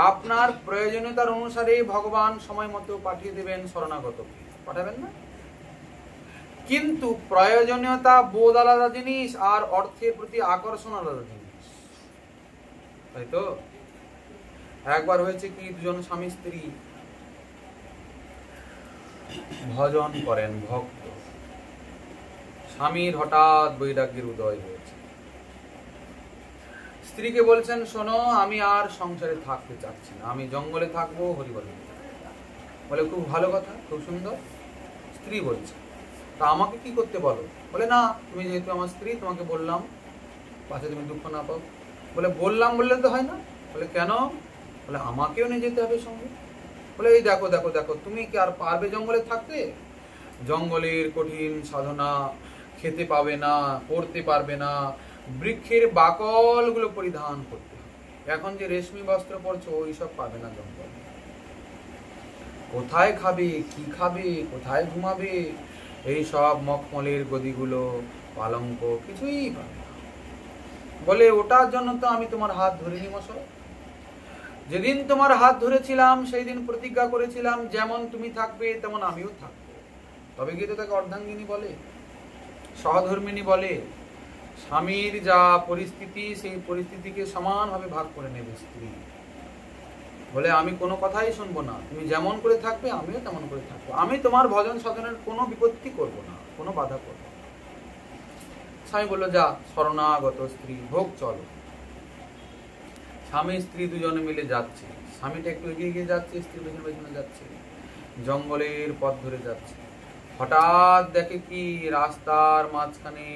আপনার প্রয়োজনীয়তার অনুসারে ভগবান সময় মতো পাঠিয়ে দেবেন শরণাগতকে, পাঠাবেন না? কিন্তু প্রয়োজনীয়তা বোধ আলাদা জিনিস, আর অর্থের প্রতি আকর্ষণ আলাদা জিনিস, তাই তো? একবার হয়েছে কি, দুজন স্বামী স্ত্রী ভজন করেন, ভক্ত। স্বামীর হঠাৎ বৈরাগ্যের উদয় হয়েছে। স্ত্রীকে বলছেন, শোনো, আমি আর সংসারে থাকতে চাচ্ছি না, আমি জঙ্গলে থাকবো, হরিবলে। বলে খুব ভালো কথা, খুব সুন্দর। স্ত্রী বলছে, তা আমাকে কি করতে বলো? বলে না, তুমি যেহেতু আমার স্ত্রী, তোমাকে বললাম, পাশে তুমি দুঃখ না পাও। বলে বললাম বললে তো হয় না। বলে কেন? বলে আমাকেও নিয়ে যেতে হবে সঙ্গে। বলে এই দেখো দেখো দেখো, তুমি কি আর পারবে জঙ্গলে থাকতে? জঙ্গলের কঠিন সাধনা, খেতে পাবে না, পড়তে পারবে না, বৃক্ষের বাকলগুলো পরিধান করতে হবে। এখন যে রেশমি বস্ত্র পরছো, ওইসব পাবে না জঙ্গলে। কোথায় খাবে, কি খাবে, কোথায় ঘুমাবে, এই সব মখমলের গদিগুলো, পালঙ্ক, কিছুই পাবে না। বলে ওটার জন্য তো আমি তোমার হাত ধরিনি মশাই। যেদিন তোমার হাত ধরেছিলাম সেই দিন প্রতিজ্ঞা করেছিলাম, যেমন তুমি থাকবে তেমন আমিও থাকবো। তবে গিয়ে তো তাকে অর্ধাঙ্গিনী বলে, সহধর্মিনী বলে। স্বামীর যা পরিস্থিতি, সেই পরিস্থিতিকে সমানভাবে ভাগ করে নেবে স্ত্রী। বলে আমি কোনো কথাই শুনবো না, তুমি যেমন করে থাকবে আমিও তেমন করে থাকবো, আমি তোমার ভজন সাধনের কোনো বিপত্তি করব না, কোনো বাধা করবো না। স্বামী বললো, যা, শরণাগত স্ত্রী হোক, চলো। স্বামী স্ত্রী দুজনে মিলে যাচ্ছে। স্বামীটা একটু এগিয়ে এগিয়ে যাচ্ছে, স্ত্রী পেছনে পেছনে যাচ্ছে, জঙ্গলের পথ ধরে যাচ্ছে। হঠাৎ দেখে কি, রাস্তার মাঝখানে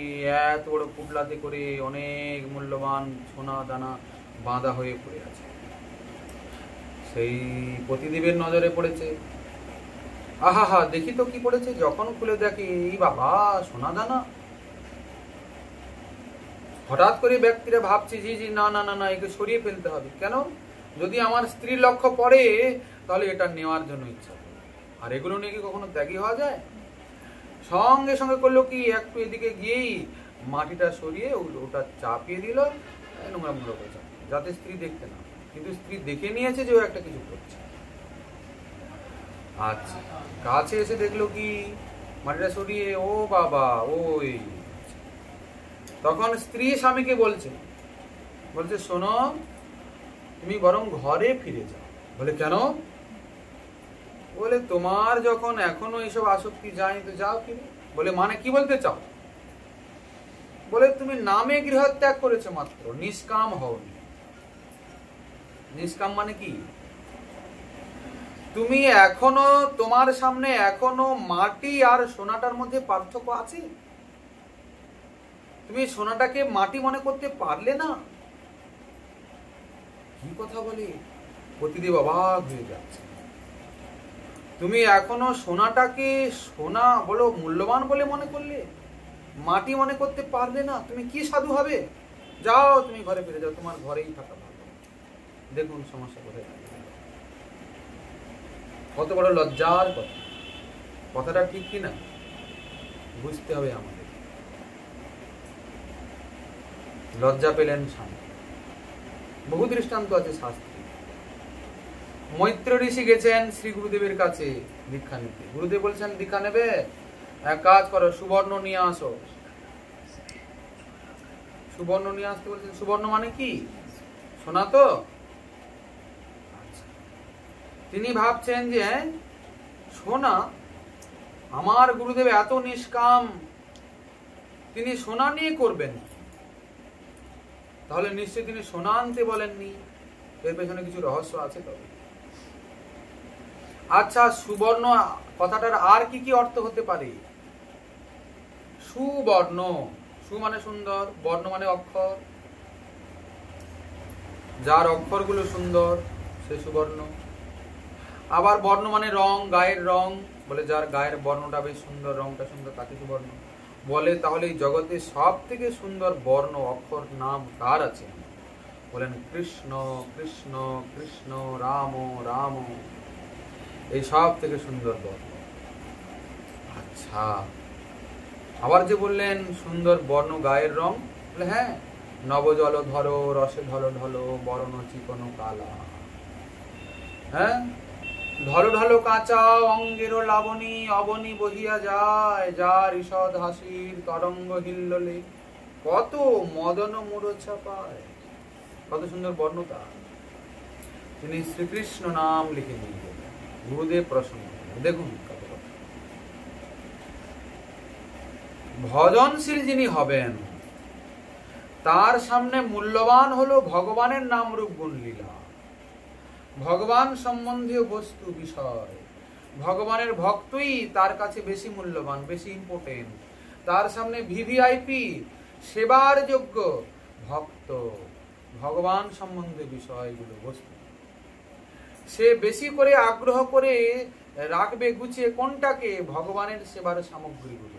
এত বড় পুটলাতে করে অনেক মূল্যবান সোনা দানা বাঁধা হয়ে পড়ে আছে। সেই পতিদেবের নজরে পড়েছে। আহা হা, দেখি তো কি পড়েছে। যখন খুলে দেখে, এই বাবা, সোনা দানা। হঠাৎ করে ব্যক্তিরা ভাবছে, জি জি, না না না না, একে সরিয়ে ফেলতে হবে। কেন? যদি আমার স্ত্রীর লক্ষ্য পড়ে, তাহলে এটা নেওয়ার জন্য ইচ্ছা করে। আর এগুলো নিয়ে কি কখনো ত্যাগী হওয়া যায়? সঙ্গে সঙ্গে করলো কি, একটু এদিকে গিয়েই মাটিটা সরিয়ে ওটা চাপিয়ে দিল, নোংরা মুড়ো করে, যাতে স্ত্রী দেখতে না। কিন্তু স্ত্রী দেখে নিয়েছে যে ও একটা কিছু করছে। আচ্ছা, কাছে এসে দেখলো কি, মাটিটা সরিয়ে, ও বাবা, ওই। তখন স্ত্রী স্বামীকে বলছে, শোনো, তুমি বরং ঘরে ফিরে যাও। বলে কেন? বলে তোমার যখন এখনো এইসব আসক্তি যায়নি, তো যাও ফিরে। বলে মানে কি বলতে চাও? বলে তুমি নামে গৃহত্যাগ করেছো মাত্র, নিষ্কাম হওনি। নিষ্কাম মানে কি? তুমি এখনো, তোমার সামনে এখনো মাটি আর সোনাটার মধ্যে পার্থক্য আছে। তুমি সোনাটাকে মাটি মনে করতে পারলে না। কি কথা বলে? পতিদেব অবাক হয়ে যাচ্ছে। তুমি এখনো সোনাটাকে সোনা বলো, মূল্যবান বলে মনে করলে, মাটি মনে করতে পারলে না। তুমি কি সাধু হবে? যাও, তুমি ঘরে ফিরে যাও, তোমার ঘরেই থাকা ভালো। দেখুন সমস্যা কোথায়। কত বড় লজ্জার কথা। কথাটা ঠিক কিনা বুঝতে হবে আমাদের। লজ্জা পেলেন স্বামী। বহু দৃষ্টান্ত আছে শাস্ত্রে। মৈত্র ঋষি গেছেন শ্রী গুরুদেবের কাছে দীক্ষা নিতে। গুরুদেব বলছেন, দীক্ষা নেবে, এক কাজ করো, সুবর্ণ নিয়ে আসো। সুবর্ণ নিয়ে আসতে বলছেন। সুবর্ণ মানে কি? সোনা তো। তিনি ভাবছেন যে সোনা, আমার গুরুদেব এত নিষ্কাম, তিনি সোনা নিয়ে করবেন, তাহলে নিশ্চয়ই তিনি সোনা আনতে বলেননি। এর পেছনে কিছু রহস্য আছে। তবে আচ্ছা, সুবর্ণ কথাটার আর কি কি অর্থ হতে পারে? সুবর্ণ, সু মানে সুন্দর, বর্ণ মানে অক্ষর, যার অক্ষরগুলো সুন্দর সে সুবর্ণ। আবার বর্ণ মানে রং, গায়ের রং, বলে যার গায়ের বর্ণটা বেশ সুন্দর, রংটা সুন্দর, তাকে সুবর্ণ বলে। তাহলে এই জগতে সব থেকে সুন্দর বর্ণ, অক্ষর, নাম কার আছে? বলেন কৃষ্ণ কৃষ্ণ কৃষ্ণ রাম রাম, এই সব থেকে সুন্দর বর্ণ। আচ্ছা, আবার যে বললেন সুন্দর বর্ণ গায়ের রং, বলে হ্যাঁ, নবজল ধর রসে ঢল ঢল বরণ চিকন কালা। হ্যাঁ, ঢল ঢল কাঁচা অঙ্গের লাবণী অবনী বহিয়া যায়, যার ঈষদ হাসির তরঙ্গ হিল্লোলে কত মদন মূর্ছা পায়। কত সুন্দর বর্ণতা। তিনি শ্রীকৃষ্ণ নাম লিখে নিয়ে গেলেন, গুরুদেব প্রসন্ন। দেখুন কত কথা। ভজনশীল যিনি হবেন তার সামনে মূল্যবান হলো ভগবানের নাম রূপ গুণ লীলা, ভগবান সম্বন্ধীয় বস্তু বিষয়। ভগবানের ভক্তই তার কাছে বেশি মূল্যবান, বেশি ইম্পর্টেন্ট। তার সামনে ভিভিআইপি, সেবার যোগ্য ভক্ত, ভগবান সম্বন্ধে বিষয়গুলো বস্তু সে বেশি করে আগ্রহ করে রাখবে গুছিয়ে। কোনটাকে? ভগবানের সেবার সামগ্রীগুলো,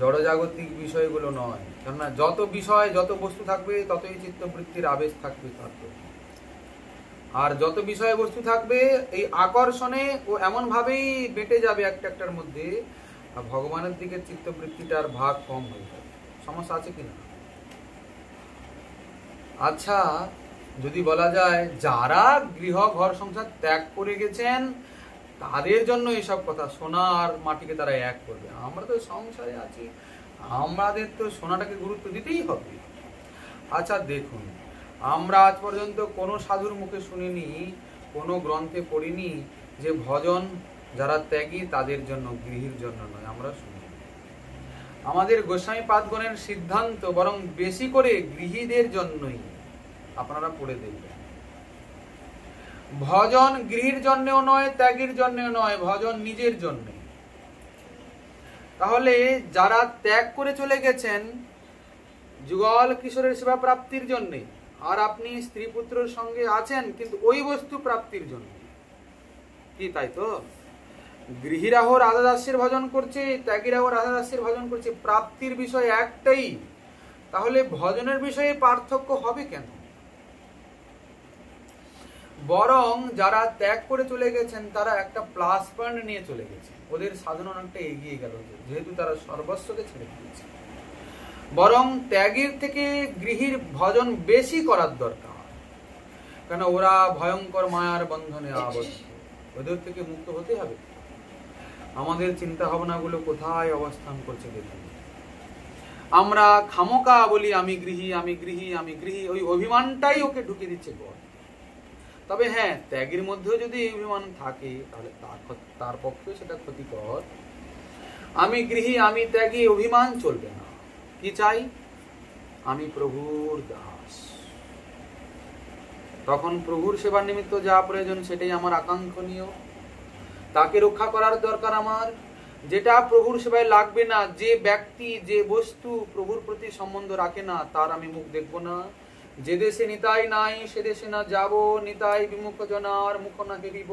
জড়জাগতিক বিষয়গুলো নয়। কেননা যত বিষয় যত বস্তু থাকবে ততই চিত্তবৃত্তির আবেশ থাকবে তার প্রতি। আর যত বিষয় বস্তু থাকবে এই আকর্ষণে ও এমন ভাবেই বেটে যাবে একটা একটার মধ্যে, আর ভগবানের দিকে চিত্তবৃত্তিটার ভাগ কম হয়ে যাবে। সমস্যা আছে কিনা? আচ্ছা, যদি বলা যায় যারা গৃহ ঘর সংসার ত্যাগ করে গেছেন তাদের জন্য এসব কথা, সোনা আর মাটিকে তারা এক করবে। আমরা তো সংসারে আছি, আমাদের তো সোনাটাকে গুরুত্ব দিতেই হবে। আচ্ছা দেখুন, আমরা আজ পর্যন্ত কোনো সাধুর মুখে শুনিনি, কোনো গ্রন্থে পড়িনি যে ভজন যারা ত্যাগী তাদের জন্য, গৃহীর জন্য নয়। আমরা শুনি আমাদের গোস্বামী পাদগণের সিদ্ধান্ত বরং বেশি করে গৃহীদের জন্যই। আপনারা পড়ে দেখবেন, ভজন গৃহীর জন্যও নয়, ত্যাগীর জন্যও নয়, ভজন নিজের জন্য। তাহলে যারা ত্যাগ করে চলে গেছেন যুগল কিশোরের সেবা প্রাপ্তির জন্য, আর আপনি স্ত্রী পুত্রের সঙ্গে আছেন কিন্তু ওই বস্তু প্রাপ্তির জন্য, কি তাই তো? গৃহীরাও রাধা দাসের ভজন করছে, ত্যাগীরাও রাধা দাসের ভজন করছে, প্রাপ্তির বিষয় একটাই। তাহলে ভজনের বিষয়ে পার্থক্য হবে কেন? বরং যারা ত্যাগ করে চলে গেছেন তারা একটা প্লাস পয়েন্ট নিয়ে চলে গেছে, ওদের সাধনা অনেকটা এগিয়ে গেল, যেহেতু তারা সর্বস্বকে ছেড়ে দিয়েছে। বরং ত্যাগীর থেকে গৃহীর ভজন বেশি করার দরকার, কেন ওরা ভয়ঙ্কর মায়ার বন্ধনে আবদ্ধ, ওদের থেকে মুক্ত হতে হবে। আমাদের চিন্তা ভাবনাগুলো কোথায় অবস্থান করছে দেখুন। আমরা খামোকা বলি আমি গৃহী আমি গৃহী আমি গৃহী, ওই অভিমানটাই ওকে ঢুকে দিচ্ছে বল। তবে হ্যাঁ, ত্যাগের মধ্যেও যদি অভিমান থাকে তাহলে তার পক্ষে সেটা ক্ষতিকর। আমি গৃহী আমি ত্যাগী অভিমান চলবে না। কি চাই? আমি প্রভুর দাস। তখন প্রভুর সেবার নিমিত্ত যা প্রয়োজন সেটাই আমার আকাঙ্ক্ষণীয়, তাকে রক্ষা করার দরকার আমার। যেটা প্রভুর সেবায় লাগবে না, যে ব্যক্তি যে বস্তু প্রভুর প্রতি সম্বন্ধ রাখে না, তার আমি মুখ দেখব না। যে দেশে নিতাই নাই সে দেশে না যাব, নিতাই বিমুখ জনার মুখ না হেরিব।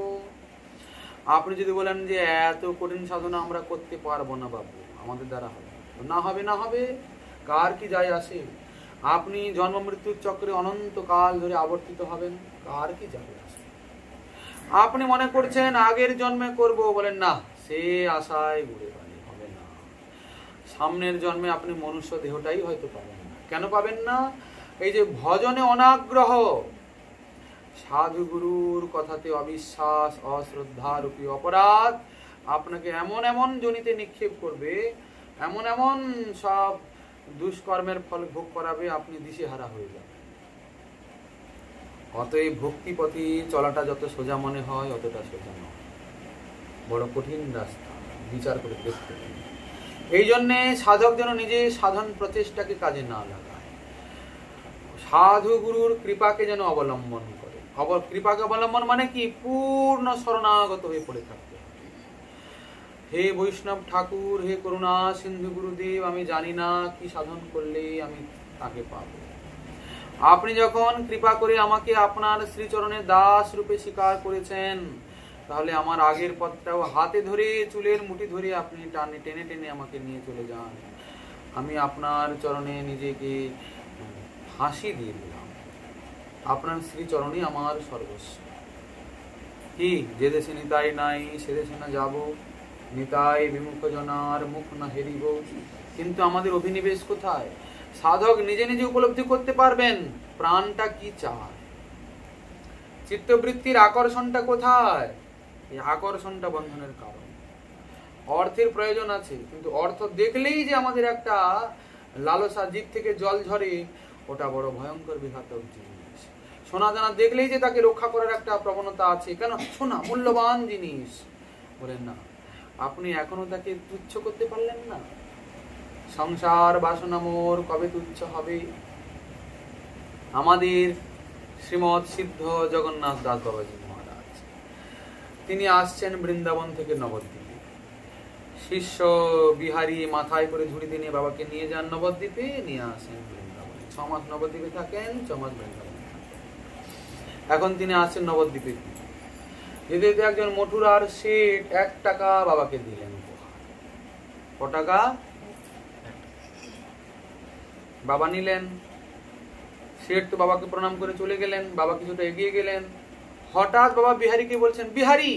আপনি যদি বলেন যে এত কঠিন সাধনা আমরা করতে পারবো না বাবু, আমাদের দ্বারা হবে না, হবে না হবে, কার কি যায় আসে? আপনি জন্ম মৃত্যুর চক্রে অনন্তকাল ধরে আবর্তিত হবেন, কার কি যায় আসে? আপনি মনে করছেন আগের জন্মে করব, বলেন না, সে আশায় ঘুরে বাড়ি হবে না। সামনের জন্মে আপনি মনুষ্য দেহটাই হয়তো পাবেন না। কেন পাবেন না? এই যে ভজনে অনাগ্রহ, সাধু গুরুর কথাতে অবিশ্বাস, অশ্রদ্ধা রূপী অপরাধ আপনাকে এমন এমন জনিতে নিক্ষেপ করবে, এমন এমন সব দুষ্কর্মের ফল ভোগ করাবে, আপনি দিশেহারা হয়ে যাবেন। অতএব ভক্তিপথে চলাটা যত সোজা মনে হয় অতটা সোজা নয়, বড় কঠিন রাস্তা, বিচার করে দেখতে হবে। এই জন্যে সাধক যেন নিজে সাধন প্রচেষ্টাকে কাজে না লাগায়, সাধু গুরুর কৃপাকে যেন অবলম্বন করে। কৃপাকে অবলম্বন মানে কি? পূর্ণ শরণাগত হয়ে পড়ে থাকতে। হে বৈষ্ণব ঠাকুর, হে করুণা সিন্ধু গুরুদেব, আমি জানি না কি সাধন করলে আমি তাকে পাবো। আপনি যখন কৃপা করে আমাকে আপনার শ্রীচরণে দাস রূপে স্বীকার করেছেন, তাহলে আমার আগের পথটাও হাতে ধরে, চুলের মুঠি ধরে আপনি টেনে টেনে আমাকে নিয়ে চলে যান। আমি আপনার চরণে নিজেকে ফাঁসি দিয়ে দিলাম, আপনার শ্রীচরণই আমার সর্বস্ব। কি যে দেশে নিতাই নাই সে দেশে না যাব, নিতাই বিমুখ জনার মুখ না হেরিব। কিন্তু আমাদের অভিনিবেশ কোথায়? সাধক নিজে নিজে উপলব্ধি করতে পারবেন প্রাণটা কি চায়, চিত্তবৃত্তির আকর্ষণটা কোথায়। এই আকর্ষণটা বন্ধনের কারণ। অর্থের প্রয়োজন আছে, কিন্তু অর্থ দেখলেই যে আমাদের একটা লালসা, জিভ থেকে জল ঝরে, ওটা বড় ভয়ঙ্কর বিঘাতক জিনিস। সোনা দানা দেখলেই যে তাকে রক্ষা করার একটা প্রবণতা আছে, কেন? সোনা মূল্যবান জিনিস। বলেন না, আপনি এখনো তাকে তুচ্ছ করতে পারলেন না। সংসার বাসনা মোর কবে তুচ্ছ হবে? আমাদের শ্রীমৎ সিদ্ধ জগন্নাথ দাস বাবাজি মহারাজ, তিনি আসছেন বৃন্দাবন থেকে নবদ্বীপে। শিষ্য বিহারী মাথায় করে ঝুড়িতে নিয়ে বাবাকে নিয়ে যান নবদ্বীপে, নিয়ে আসেন বৃন্দাবনে। 6 মাস নবদ্বীপে থাকেন, 6 মাস বৃন্দাবনে থাকেন। এখন তিনি আসছেন নবদ্বীপে। যেতে যেতে একজন মথুরার শেঠ 1 টাকা বাবাকে দিলেন। ক টাকা? বাবা নিলেন। শেঠ তো বাবাকে প্রণাম করে চলে গেলেন। বাবা কিছুটা এগিয়ে গেলেন, হঠাৎ বাবা বিহারীকে বলছেন, বিহারী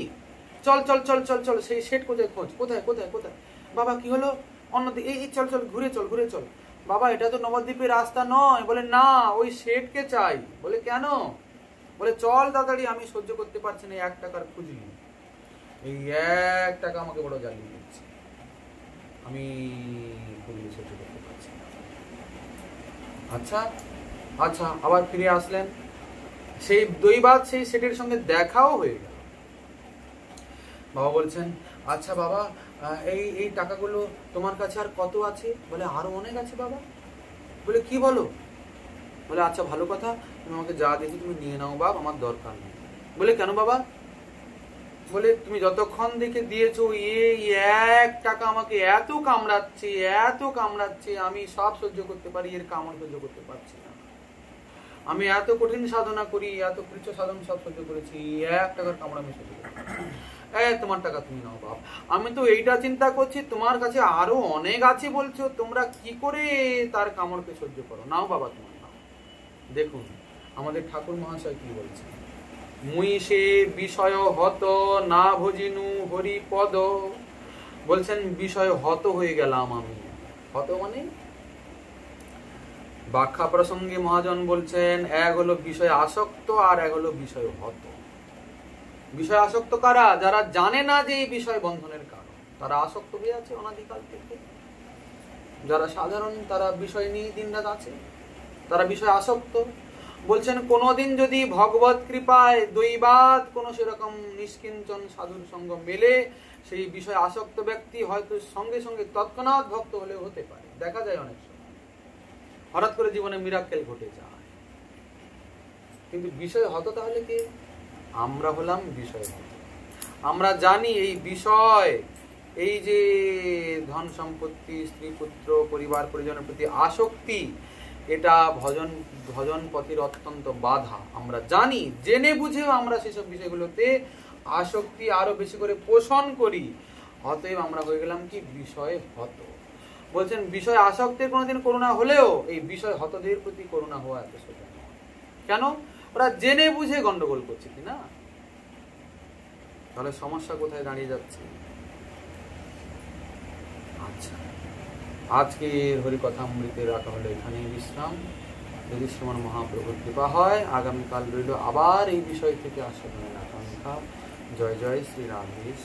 চল চল চল চল চল, সেই শেঠ কোথায় খোঁজ, কোথায় কোথায় কোথায়? বাবা কি হলো? অন্যদিকে, এই চল চল, ঘুরে চল ঘুরে চল। বাবা এটা তো নবদ্বীপের রাস্তা নয়। বলে না, ওই শেঠকে চাই। বলে কেন? বলে চল তাড়াতাড়ি, আমি সহ্য করতে পারছি না 1 টাকার খুঁজি। এই 1 টাকা আমাকে বড় জ্বালিয়ে দিচ্ছে, আমি খুঁজলে সহ্য করতে পারছি না। আচ্ছা আচ্ছা, আবার ফিরে আসলেন। সেই দৈবাত সেই শেঠের সঙ্গে দেখাও হয়ে গেল। বাবা বলছেন, আচ্ছা বাবা, এই টাকাগুলো তোমার কাছে আর কত আছে? বলে আরো অনেক আছে বাবা। বলে কি বলো? বলে আচ্ছা ভালো কথা, তুমি আমাকে যা দিয়েছো তুমি নিয়ে নাও বাবা, আমার দরকার নেই। বলে কেন বাবা? বলে তুমি যতক্ষণ দেখে দিয়েছো এই 1 টাকা আমাকে এত কামড়াচ্ছে, এত কামড়াচ্ছে, আমি সব সহ্য করতে পারি, এর কামড় সহ্য করতে পারছি না। আমি এত কঠিন সাধনা করি, এত কৃচ্ছ সাধন সব সহ্য করেছি, 1 টাকার কামড় আমি সহ্য করতে পারি। তোমার টাকা তুমি নাও বাপ। আমি তো এইটা চিন্তা করছি, তোমার কাছে আরো অনেক আছে বলছো, তোমরা কি করে তার কামড়কে সহ্য করো? নাও বাবা তোমার নাও। দেখুন আমাদের ঠাকুর মহাশয় কি বলছেন, মুই সে বিষয় হত না ভজিনু হরি পদ। বলছেন বিষয় হত হয়ে গেলাম আমি। হত মানে ব্যাখ্যা প্রসঙ্গে মহাজন বলছেন, এক হলো বিষয় আসক্ত আর এক হলো বিষয় হত। বিষয় আসক্ত কারা? যারা জানে না যে এই বিষয় বন্ধনের কারণ, তারা আসক্ত হয়ে আছে অনাদিকাল থেকে। যারা সাধারণ, তারা বিষয় নিয়ে দিনরাত আছে, তারা বিষয় আসক্ত। বলছেন কোনদিন যদি ভগবত কৃপায় দৈবাত কোন সেরকম নিষ্কিঞ্চন সাধুর সঙ্গ মেলে, সেই বিষয় আসক্ত ব্যক্তি হয়তো সঙ্গে সঙ্গে তৎক্ষণাৎ ভক্ত হলেও হতে পারে। দেখা যায় অনেক সময় হঠাৎ করে জীবনে মিরাক্কেল ঘটে যায়। কিন্তু বিষয় হত তাহলে কি? আমরা হলাম বিষয় হত। আমরা জানি এই বিষয়, এই যে ধন সম্পত্তি, স্ত্রী পুত্র পরিবার পরিজনের প্রতি আসক্তি, এটা ভজন পথের অত্যন্ত বাধা। আমরা জানি, জেনে বুঝেও আমরা সেসব বিষয়গুলোতে আসক্তি আরো বেশি করে পোষণ করি। অতএব আমরা হয়ে গেলাম কি? বিষয় হত। বলছেন বিষয় আসক্তের কোনোদিন করুণা হলেও এই বিষয় হতদের প্রতি করুণা হওয়া এত সোজা নয়। কেন? ওরা জেনে বুঝে গন্ডগোল করছে কিনা। তাহলে সমস্যা কোথায় দাঁড়িয়ে যাচ্ছে? আচ্ছা, আজকে হরিকথামৃতে রাখা হলো এখানেই বিশ্রাম। যদি শ্রীমান মহাপ্রভুর কৃপা হয়, আগামীকাল রইল আবার এই বিষয় থেকে আস্বাদনের আকাঙ্ক্ষা। জয় জয় শ্রী রাধেশ।